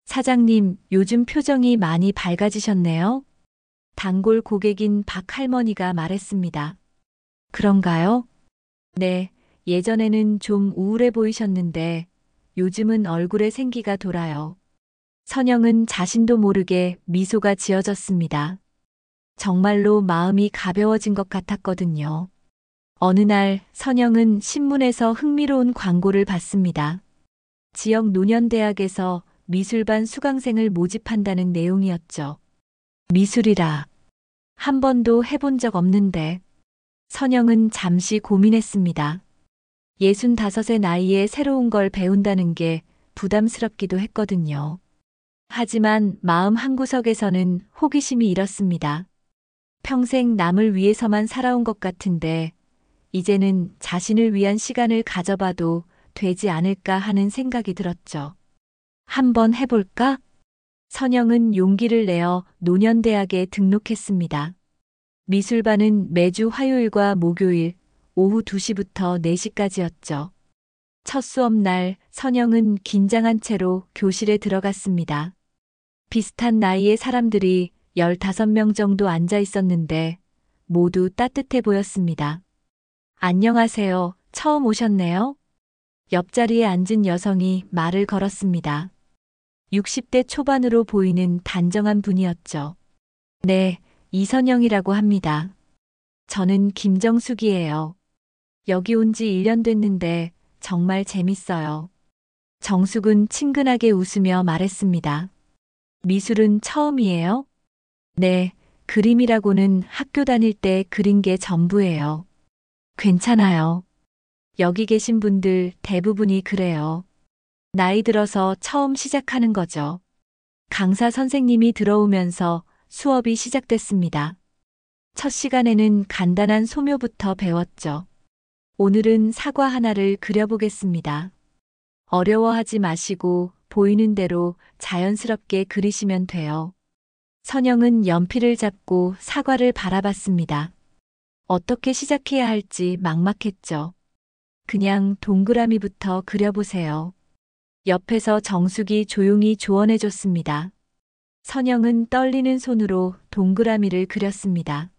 사장님, 요즘 표정이 많이 밝아지셨네요. 단골 고객인 박 할머니가 말했습니다. 그런가요? 네, 예전에는 좀 우울해 보이셨는데 요즘은 얼굴에 생기가 돌아요. 선영은 자신도 모르게 미소가 지어졌습니다. 정말로 마음이 가벼워진 것 같았거든요. 어느 날 선영은 신문에서 흥미로운 광고를 봤습니다. 지역 노년대학에서 미술반 수강생을 모집한다는 내용이었죠. 미술이라. 한 번도 해본 적 없는데. 선영은 잠시 고민했습니다. 65의 나이에 새로운 걸 배운다는 게 부담스럽기도 했거든요. 하지만 마음 한구석에서는 호기심이 일었습니다. 평생 남을 위해서만 살아온 것 같은데 이제는 자신을 위한 시간을 가져봐도 되지 않을까 하는 생각이 들었죠. 한번 해볼까? 선영은 용기를 내어 노년대학에 등록했습니다. 미술반은 매주 화요일과 목요일 오후 2시부터 4시까지였죠. 첫 수업날 선영은 긴장한 채로 교실에 들어갔습니다. 비슷한 나이의 사람들이 15명 정도 앉아 있었는데 모두 따뜻해 보였습니다. 안녕하세요. 처음 오셨네요. 옆자리에 앉은 여성이 말을 걸었습니다. 60대 초반으로 보이는 단정한 분이었죠. 네, 이선영이라고 합니다. 저는 김정숙이에요. 여기 온 지 1년 됐는데 정말 재밌어요. 정숙은 친근하게 웃으며 말했습니다. 미술은 처음이에요? 네, 그림이라고는 학교 다닐 때 그린 게 전부예요. 괜찮아요. 여기 계신 분들 대부분이 그래요. 나이 들어서 처음 시작하는 거죠. 강사 선생님이 들어오면서 수업이 시작됐습니다. 첫 시간에는 간단한 소묘부터 배웠죠. 오늘은 사과 하나를 그려보겠습니다. 어려워하지 마시고 보이는 대로 자연스럽게 그리시면 돼요. 선영은 연필을 잡고 사과를 바라봤습니다. 어떻게 시작해야 할지 막막했죠. 그냥 동그라미부터 그려보세요. 옆에서 정숙이 조용히 조언해줬습니다. 선영은 떨리는 손으로 동그라미를 그렸습니다.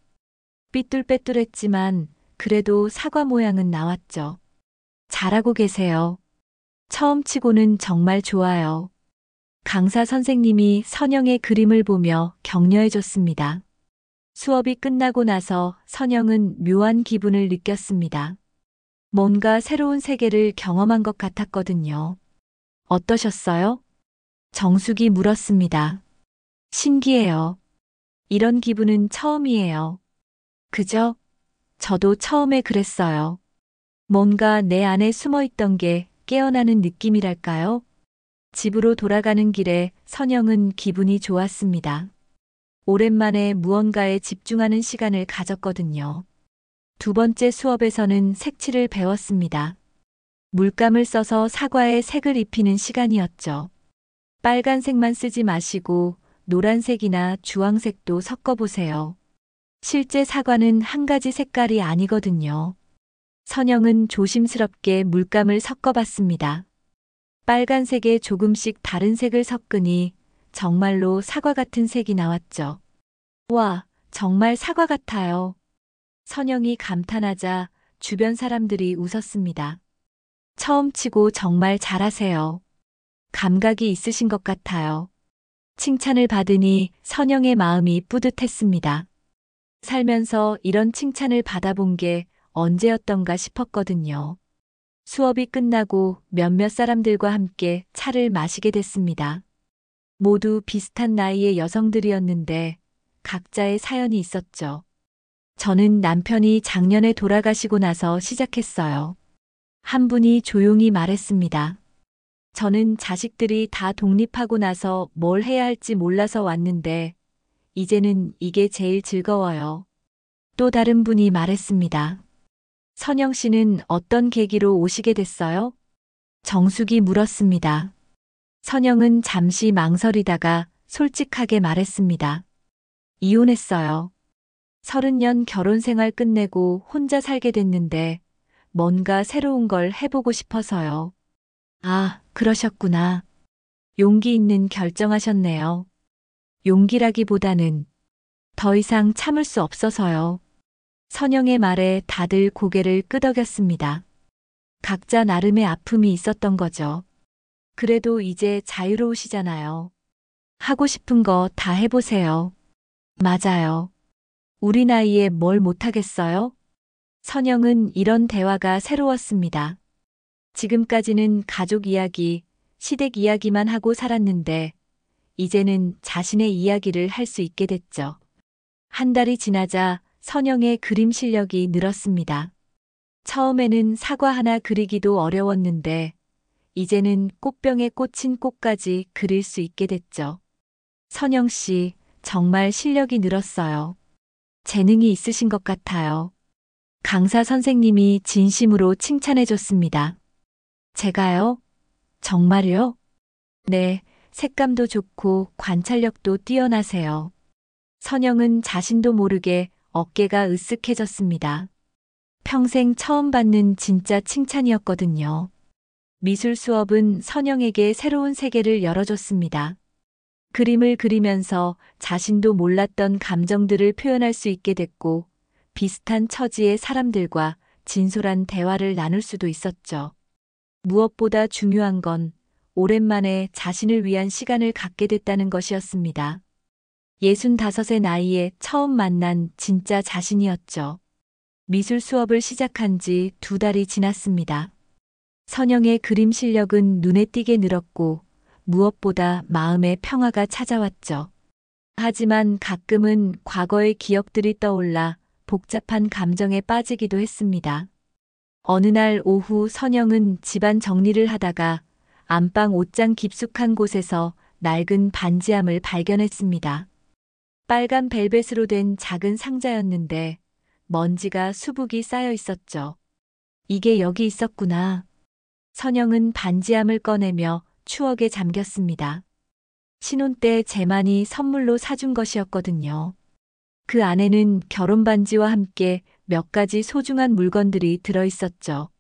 삐뚤빼뚤했지만 그래도 사과 모양은 나왔죠. 잘하고 계세요. 처음 치고는 정말 좋아요. 강사 선생님이 선영의 그림을 보며 격려해줬습니다. 수업이 끝나고 나서 선영은 묘한 기분을 느꼈습니다. 뭔가 새로운 세계를 경험한 것 같았거든요. 어떠셨어요? 정숙이 물었습니다. 신기해요. 이런 기분은 처음이에요. 그죠? 저도 처음에 그랬어요. 뭔가 내 안에 숨어 있던 게 깨어나는 느낌이랄까요? 집으로 돌아가는 길에 선영은 기분이 좋았습니다. 오랜만에 무언가에 집중하는 시간을 가졌거든요. 두 번째 수업에서는 색칠을 배웠습니다. 물감을 써서 사과에 색을 입히는 시간이었죠. 빨간색만 쓰지 마시고 노란색이나 주황색도 섞어보세요. 실제 사과는 한 가지 색깔이 아니거든요. 선영은 조심스럽게 물감을 섞어봤습니다. 빨간색에 조금씩 다른 색을 섞으니 정말로 사과 같은 색이 나왔죠. 와, 정말 사과 같아요. 선영이 감탄하자 주변 사람들이 웃었습니다. 처음 치고 정말 잘하세요. 감각이 있으신 것 같아요. 칭찬을 받으니 선영의 마음이 뿌듯했습니다. 살면서 이런 칭찬을 받아본 게 언제였던가 싶었거든요. 수업이 끝나고 몇몇 사람들과 함께 차를 마시게 됐습니다. 모두 비슷한 나이의 여성들이었는데 각자의 사연이 있었죠. 저는 남편이 작년에 돌아가시고 나서 시작했어요. 한 분이 조용히 말했습니다. 저는 자식들이 다 독립하고 나서 뭘 해야 할지 몰라서 왔는데 이제는 이게 제일 즐거워요. 또 다른 분이 말했습니다. 선영 씨는 어떤 계기로 오시게 됐어요? 정숙이 물었습니다. 선영은 잠시 망설이다가 솔직하게 말했습니다. 이혼했어요. 30년 결혼 생활 끝내고 혼자 살게 됐는데 뭔가 새로운 걸 해보고 싶어서요. 아, 그러셨구나. 용기 있는 결정하셨네요. 용기라기보다는 더 이상 참을 수 없어서요. 선영의 말에 다들 고개를 끄덕였습니다. 각자 나름의 아픔이 있었던 거죠. 그래도 이제 자유로우시잖아요. 하고 싶은 거 다 해보세요. 맞아요. 우리 나이에 뭘 못하겠어요? 선영은 이런 대화가 새로웠습니다. 지금까지는 가족 이야기, 시댁 이야기만 하고 살았는데, 이제는 자신의 이야기를 할 수 있게 됐죠. 한 달이 지나자 선영의 그림 실력이 늘었습니다. 처음에는 사과 하나 그리기도 어려웠는데, 이제는 꽃병에 꽂힌 꽃까지 그릴 수 있게 됐죠. 선영 씨, 정말 실력이 늘었어요. 재능이 있으신 것 같아요. 강사 선생님이 진심으로 칭찬해 줬습니다. 제가요? 정말요? 네, 색감도 좋고 관찰력도 뛰어나세요. 선영은 자신도 모르게 어깨가 으쓱해졌습니다. 평생 처음 받는 진짜 칭찬이었거든요. 미술 수업은 선영에게 새로운 세계를 열어줬습니다. 그림을 그리면서 자신도 몰랐던 감정들을 표현할 수 있게 됐고, 비슷한 처지의 사람들과 진솔한 대화를 나눌 수도 있었죠. 무엇보다 중요한 건 오랜만에 자신을 위한 시간을 갖게 됐다는 것이었습니다. 65의 나이에 처음 만난 진짜 자신이었죠. 미술 수업을 시작한 지 2달이 지났습니다. 선영의 그림 실력은 눈에 띄게 늘었고 무엇보다 마음의 평화가 찾아왔죠. 하지만 가끔은 과거의 기억들이 떠올라 복잡한 감정에 빠지기도 했습니다. 어느 날 오후 선영은 집안 정리를 하다가 안방 옷장 깊숙한 곳에서 낡은 반지함을 발견했습니다. 빨간 벨벳으로 된 작은 상자였는데 먼지가 수북이 쌓여 있었죠. 이게 여기 있었구나. 선영은 반지함을 꺼내며 추억에 잠겼습니다. 신혼 때 제만이 선물로 사준 것이었거든요. 그 안에는 결혼 반지와 함께 몇 가지 소중한 물건들이 들어있었죠.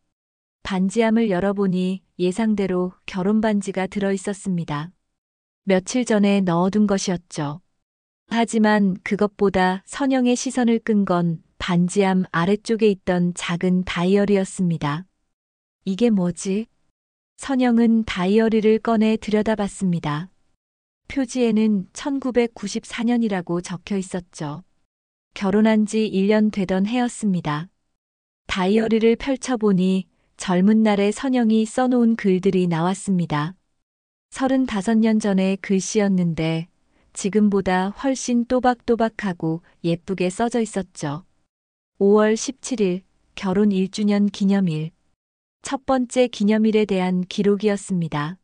반지함을 열어보니 예상대로 결혼 반지가 들어있었습니다. 며칠 전에 넣어둔 것이었죠. 하지만 그것보다 선영의 시선을 끈 건 반지함 아래쪽에 있던 작은 다이어리였습니다. 이게 뭐지? 선영은 다이어리를 꺼내 들여다봤습니다. 표지에는 1994년이라고 적혀 있었죠. 결혼한 지 1년 되던 해였습니다. 다이어리를 펼쳐보니 젊은 날의 선영이 써놓은 글들이 나왔습니다. 35년 전의 글씨였는데 지금보다 훨씬 또박또박하고 예쁘게 써져 있었죠. 5월 17일 결혼 1주년 기념일. 첫 번째 기념일에 대한 기록이었습니다.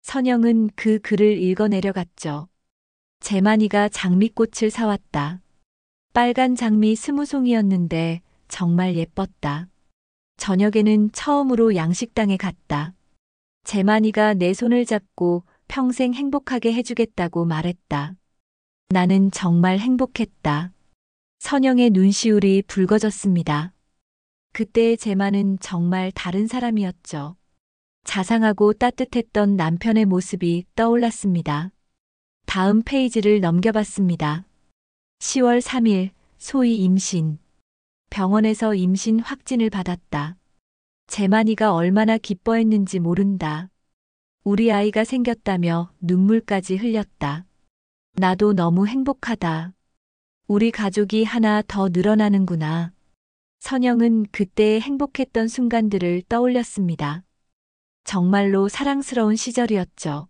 선영은 그 글을 읽어내려갔죠. 재만이가 장미꽃을 사왔다. 빨간 장미 20송이였는데 정말 예뻤다. 저녁에는 처음으로 양식당에 갔다. 재만이가 내 손을 잡고 평생 행복하게 해주겠다고 말했다. 나는 정말 행복했다. 선영의 눈시울이 붉어졌습니다. 그때의 제만은 정말 다른 사람이었죠. 자상하고 따뜻했던 남편의 모습이 떠올랐습니다. 다음 페이지를 넘겨봤습니다. 10월 3일, 소희 임신. 병원에서 임신 확진을 받았다. 재만이가 얼마나 기뻐했는지 모른다. 우리 아이가 생겼다며 눈물까지 흘렸다. 나도 너무 행복하다. 우리 가족이 하나 더 늘어나는구나. 선영은 그때의 행복했던 순간들을 떠올렸습니다. 정말로 사랑스러운 시절이었죠.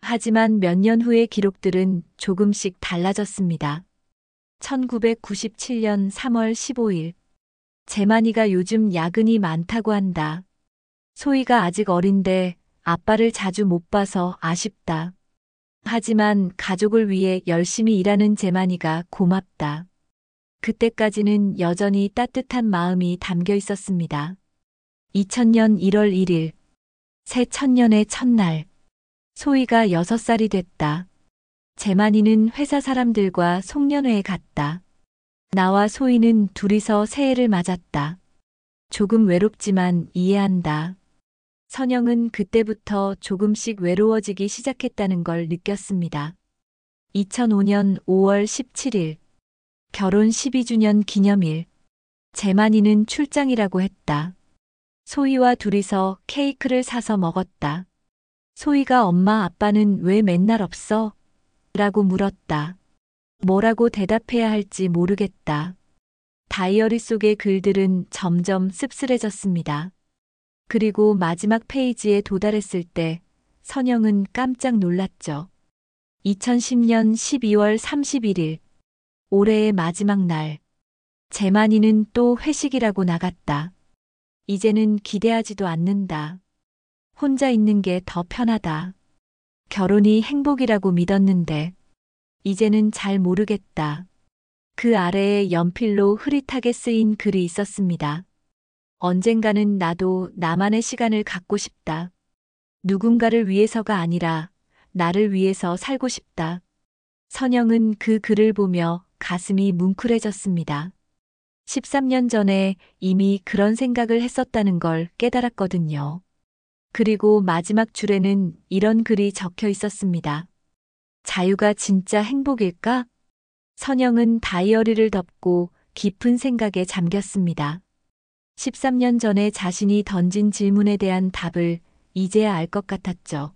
하지만 몇 년 후의 기록들은 조금씩 달라졌습니다. 1997년 3월 15일. 재만이가 요즘 야근이 많다고 한다. 소희가 아직 어린데 아빠를 자주 못 봐서 아쉽다. 하지만 가족을 위해 열심히 일하는 재만이가 고맙다. 그때까지는 여전히 따뜻한 마음이 담겨 있었습니다. 2000년 1월 1일. 새 천년의 첫날. 소희가 6살이 됐다. 재만이는 회사 사람들과 송년회에 갔다. 나와 소희는 둘이서 새해를 맞았다. 조금 외롭지만 이해한다. 선영은 그때부터 조금씩 외로워지기 시작했다는 걸 느꼈습니다. 2005년 5월 17일, 결혼 12주년 기념일. 재만이는 출장이라고 했다. 소희와 둘이서 케이크를 사서 먹었다. 소희가 엄마 아빠는 왜 맨날 없어? 라고 물었다. 뭐라고 대답해야 할지 모르겠다. 다이어리 속의 글들은 점점 씁쓸해졌습니다. 그리고 마지막 페이지에 도달했을 때 선영은 깜짝 놀랐죠. 2010년 12월 31일, 올해의 마지막 날. 재만이는 또 회식이라고 나갔다. 이제는 기대하지도 않는다. 혼자 있는 게 더 편하다. 결혼이 행복이라고 믿었는데 이제는 잘 모르겠다. 그 아래에 연필로 흐릿하게 쓰인 글이 있었습니다. 언젠가는 나도 나만의 시간을 갖고 싶다. 누군가를 위해서가 아니라 나를 위해서 살고 싶다. 선영은 그 글을 보며 가슴이 뭉클해졌습니다. 13년 전에 이미 그런 생각을 했었다는 걸 깨달았거든요. 그리고 마지막 줄에는 이런 글이 적혀 있었습니다. 자유가 진짜 행복일까? 선영은 다이어리를 덮고 깊은 생각에 잠겼습니다. 13년 전에 자신이 던진 질문에 대한 답을 이제야 알 것 같았죠.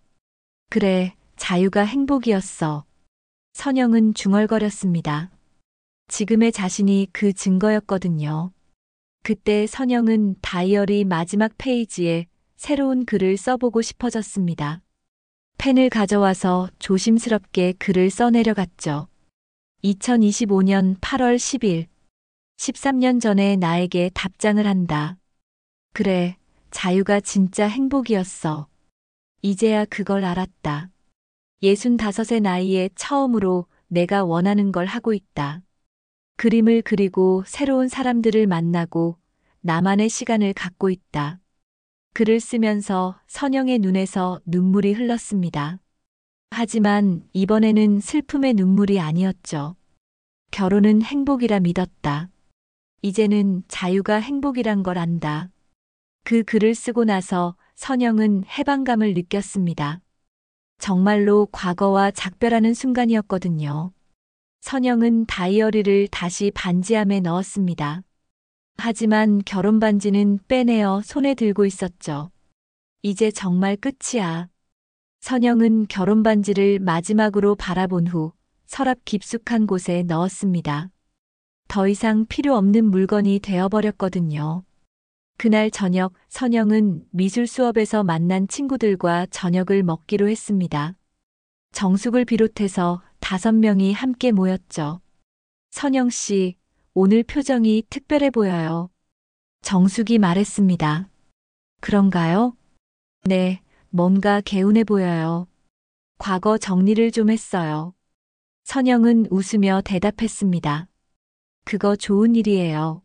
그래, 자유가 행복이었어. 선영은 중얼거렸습니다. 지금의 자신이 그 증거였거든요. 그때 선영은 다이어리 마지막 페이지에 새로운 글을 써보고 싶어졌습니다. 펜을 가져와서 조심스럽게 글을 써내려갔죠. 2025년 8월 10일, 13년 전에 나에게 답장을 한다. 그래, 자유가 진짜 행복이었어. 이제야 그걸 알았다. 65의 나이에 처음으로 내가 원하는 걸 하고 있다. 그림을 그리고 새로운 사람들을 만나고 나만의 시간을 갖고 있다. 글을 쓰면서 선영의 눈에서 눈물이 흘렀습니다. 하지만 이번에는 슬픔의 눈물이 아니었죠. 결혼은 행복이라 믿었다. 이제는 자유가 행복이란 걸 안다. 그 글을 쓰고 나서 선영은 해방감을 느꼈습니다. 정말로 과거와 작별하는 순간이었거든요. 선영은 다이어리를 다시 반지함에 넣었습니다. 하지만 결혼 반지는 빼내어 손에 들고 있었죠. 이제 정말 끝이야. 선영은 결혼 반지를 마지막으로 바라본 후 서랍 깊숙한 곳에 넣었습니다. 더 이상 필요 없는 물건이 되어버렸거든요. 그날 저녁 선영은 미술 수업에서 만난 친구들과 저녁을 먹기로 했습니다. 정숙을 비롯해서 5명이 함께 모였죠. 선영 씨, 오늘 표정이 특별해 보여요. 정숙이 말했습니다. 그런가요? 네, 뭔가 개운해 보여요. 과거 정리를 좀 했어요. 선영은 웃으며 대답했습니다. 그거 좋은 일이에요.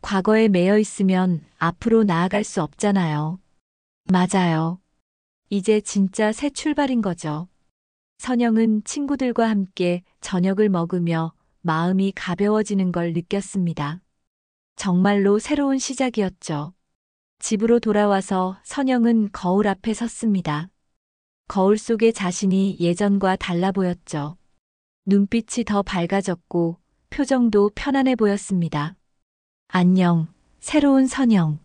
과거에 매여 있으면 앞으로 나아갈 수 없잖아요. 맞아요. 이제 진짜 새 출발인 거죠. 선영은 친구들과 함께 저녁을 먹으며 마음이 가벼워지는 걸 느꼈습니다. 정말로 새로운 시작이었죠. 집으로 돌아와서 선영은 거울 앞에 섰습니다. 거울 속의 자신이 예전과 달라 보였죠. 눈빛이 더 밝아졌고 표정도 편안해 보였습니다. 안녕, 새로운 선영.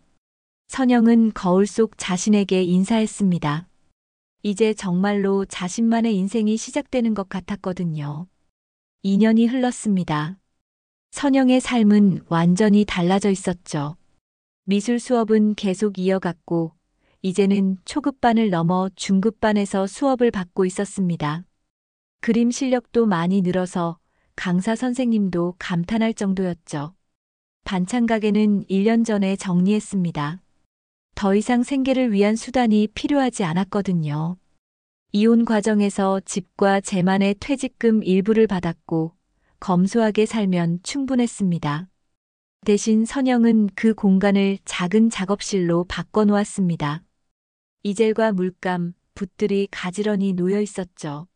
선영은 거울 속 자신에게 인사했습니다. 이제 정말로 자신만의 인생이 시작되는 것 같았거든요. 2년이 흘렀습니다. 선영의 삶은 완전히 달라져 있었죠. 미술 수업은 계속 이어갔고, 이제는 초급반을 넘어 중급반에서 수업을 받고 있었습니다. 그림 실력도 많이 늘어서 강사 선생님도 감탄할 정도였죠. 반찬 가게는 1년 전에 정리했습니다. 더 이상 생계를 위한 수단이 필요하지 않았거든요. 이혼 과정에서 집과 재만의 퇴직금 일부를 받았고 검소하게 살면 충분했습니다. 대신 선영은 그 공간을 작은 작업실로 바꿔놓았습니다. 이젤과 물감, 붓들이 가지런히 놓여 있었죠.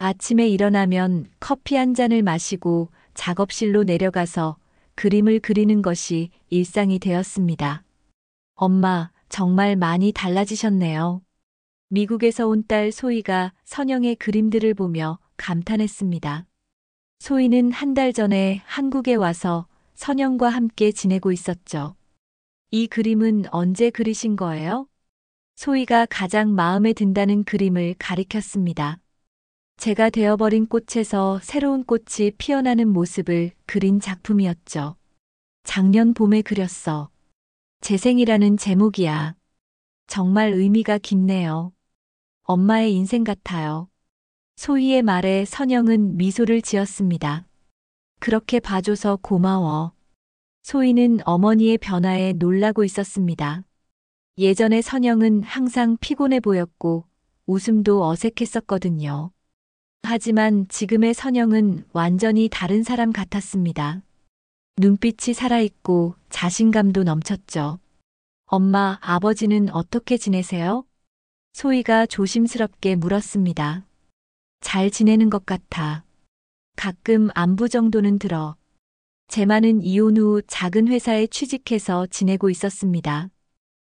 아침에 일어나면 커피 한 잔을 마시고 작업실로 내려가서 그림을 그리는 것이 일상이 되었습니다. 엄마, 정말 많이 달라지셨네요. 미국에서 온 딸 소희가 선영의 그림들을 보며 감탄했습니다. 소희는 한 달 전에 한국에 와서 선영과 함께 지내고 있었죠. 이 그림은 언제 그리신 거예요? 소희가 가장 마음에 든다는 그림을 가리켰습니다. 제가 되어버린 꽃에서 새로운 꽃이 피어나는 모습을 그린 작품이었죠. 작년 봄에 그렸어. 재생이라는 제목이야. 정말 의미가 깊네요. 엄마의 인생 같아요. 소희의 말에 선영은 미소를 지었습니다. 그렇게 봐줘서 고마워. 소희는 어머니의 변화에 놀라고 있었습니다. 예전에 선영은 항상 피곤해 보였고 웃음도 어색했었거든요. 하지만 지금의 선영은 완전히 다른 사람 같았습니다. 눈빛이 살아있고 자신감도 넘쳤죠. 엄마, 아버지는 어떻게 지내세요? 소희가 조심스럽게 물었습니다. 잘 지내는 것 같아. 가끔 안부 정도는 들어. 제만은 이혼 후 작은 회사에 취직해서 지내고 있었습니다.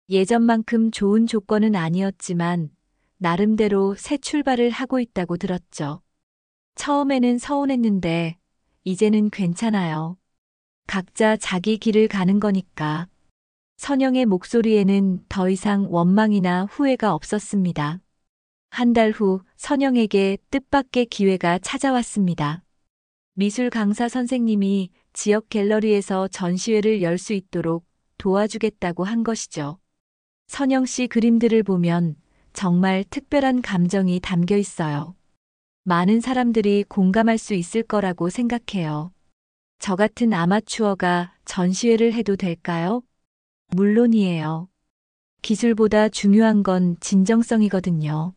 예전만큼 좋은 조건은 아니었지만 나름대로 새 출발을 하고 있다고 들었죠. 처음에는 서운했는데 이제는 괜찮아요. 각자 자기 길을 가는 거니까. 선영의 목소리에는 더 이상 원망이나 후회가 없었습니다. 한 달 후 선영에게 뜻밖의 기회가 찾아왔습니다. 미술 강사 선생님이 지역 갤러리에서 전시회를 열 수 있도록 도와주겠다고 한 것이죠. 선영 씨 그림들을 보면 정말 특별한 감정이 담겨 있어요. 많은 사람들이 공감할 수 있을 거라고 생각해요. 저 같은 아마추어가 전시회를 해도 될까요? 물론이에요. 기술보다 중요한 건 진정성이거든요.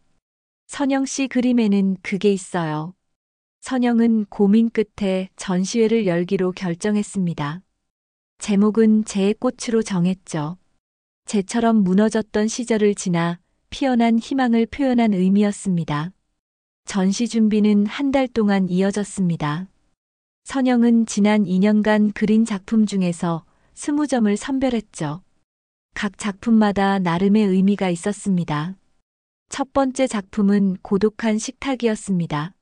선영 씨 그림에는 그게 있어요. 선영은 고민 끝에 전시회를 열기로 결정했습니다. 제목은 제의 꽃으로 정했죠. 재처럼 무너졌던 시절을 지나 피어난 희망을 표현한 의미였습니다. 전시 준비는 한 달 동안 이어졌습니다. 선영은 지난 2년간 그린 작품 중에서 20점을 선별했죠. 각 작품마다 나름의 의미가 있었습니다. 첫 번째 작품은 고독한 식탁이었습니다.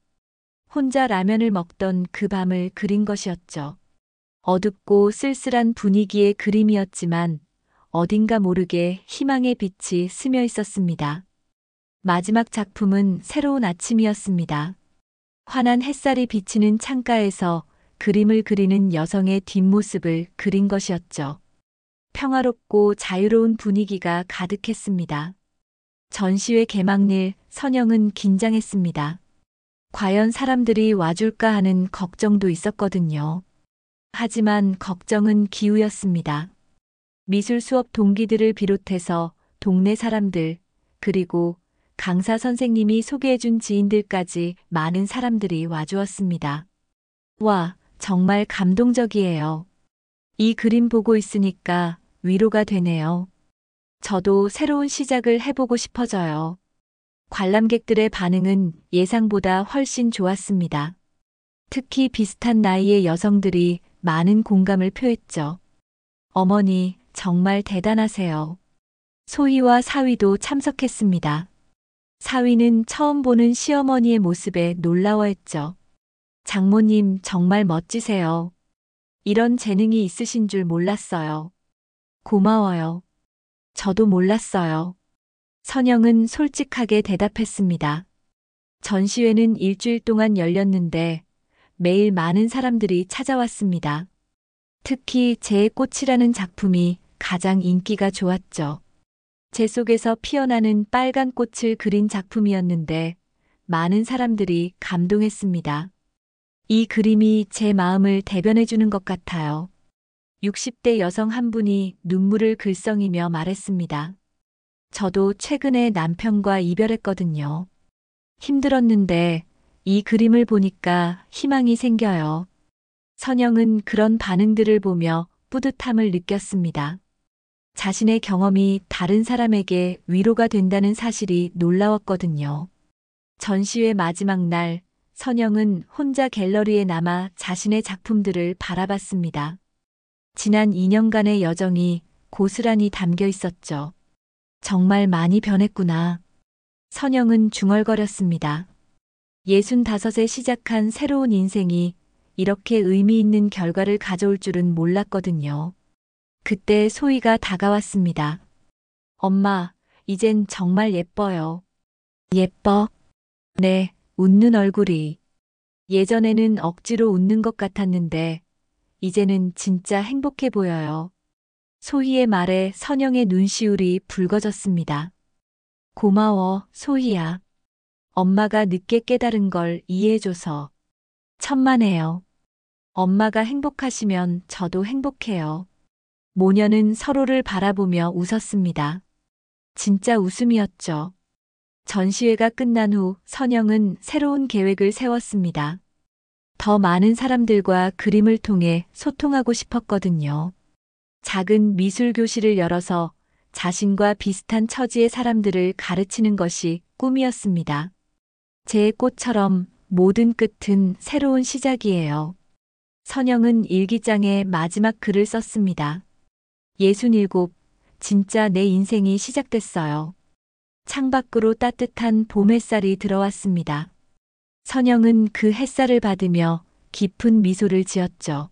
혼자 라면을 먹던 그 밤을 그린 것이었죠. 어둡고 쓸쓸한 분위기의 그림이었지만 어딘가 모르게 희망의 빛이 스며 있었습니다. 마지막 작품은 새로운 아침이었습니다. 환한 햇살이 비치는 창가에서 그림을 그리는 여성의 뒷모습을 그린 것이었죠. 평화롭고 자유로운 분위기가 가득했습니다. 전시회 개막일 선영은 긴장했습니다. 과연 사람들이 와줄까 하는 걱정도 있었거든요. 하지만 걱정은 기우였습니다. 미술 수업 동기들을 비롯해서 동네 사람들, 그리고 강사 선생님이 소개해준 지인들까지 많은 사람들이 와주었습니다. 와, 정말 감동적이에요. 이 그림 보고 있으니까 위로가 되네요. 저도 새로운 시작을 해보고 싶어져요. 관람객들의 반응은 예상보다 훨씬 좋았습니다. 특히 비슷한 나이의 여성들이 많은 공감을 표했죠. 어머니, 정말 대단하세요. 소희와 사위도 참석했습니다. 사위는 처음 보는 시어머니의 모습에 놀라워했죠. 장모님 정말 멋지세요. 이런 재능이 있으신 줄 몰랐어요. 고마워요. 저도 몰랐어요. 선영은 솔직하게 대답했습니다. 전시회는 일주일 동안 열렸는데 매일 많은 사람들이 찾아왔습니다. 특히 제 꽃이라는 작품이 가장 인기가 좋았죠. 제 속에서 피어나는 빨간 꽃을 그린 작품이었는데 많은 사람들이 감동했습니다. 이 그림이 제 마음을 대변해주는 것 같아요. 60대 여성 한 분이 눈물을 글썽이며 말했습니다. 저도 최근에 남편과 이별했거든요. 힘들었는데 이 그림을 보니까 희망이 생겨요. 선영은 그런 반응들을 보며 뿌듯함을 느꼈습니다. 자신의 경험이 다른 사람에게 위로가 된다는 사실이 놀라웠거든요. 전시회 마지막 날, 선영은 혼자 갤러리에 남아 자신의 작품들을 바라봤습니다. 지난 2년간의 여정이 고스란히 담겨 있었죠. 정말 많이 변했구나. 선영은 중얼거렸습니다. 65에 시작한 새로운 인생이 이렇게 의미 있는 결과를 가져올 줄은 몰랐거든요. 그때 소희가 다가왔습니다. 엄마, 이젠 정말 예뻐요. 예뻐? 네, 웃는 얼굴이. 예전에는 억지로 웃는 것 같았는데, 이제는 진짜 행복해 보여요. 소희의 말에 선영의 눈시울이 붉어졌습니다. 고마워, 소희야. 엄마가 늦게 깨달은 걸 이해해줘서. 천만에요. 엄마가 행복하시면 저도 행복해요. 모녀는 서로를 바라보며 웃었습니다. 진짜 웃음이었죠. 전시회가 끝난 후 선영은 새로운 계획을 세웠습니다. 더 많은 사람들과 그림을 통해 소통하고 싶었거든요. 작은 미술 교실을 열어서 자신과 비슷한 처지의 사람들을 가르치는 것이 꿈이었습니다. 제 꽃처럼 모든 끝은 새로운 시작이에요. 선영은 일기장에 마지막 글을 썼습니다. 67, 진짜 내 인생이 시작됐어요. 창밖으로 따뜻한 봄 햇살이 들어왔습니다. 선영은 그 햇살을 받으며 깊은 미소를 지었죠.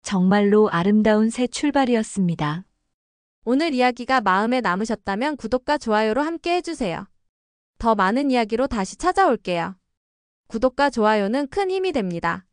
정말로 아름다운 새 출발이었습니다. 오늘 이야기가 마음에 남으셨다면 구독과 좋아요로 함께 해주세요. 더 많은 이야기로 다시 찾아올게요. 구독과 좋아요는 큰 힘이 됩니다.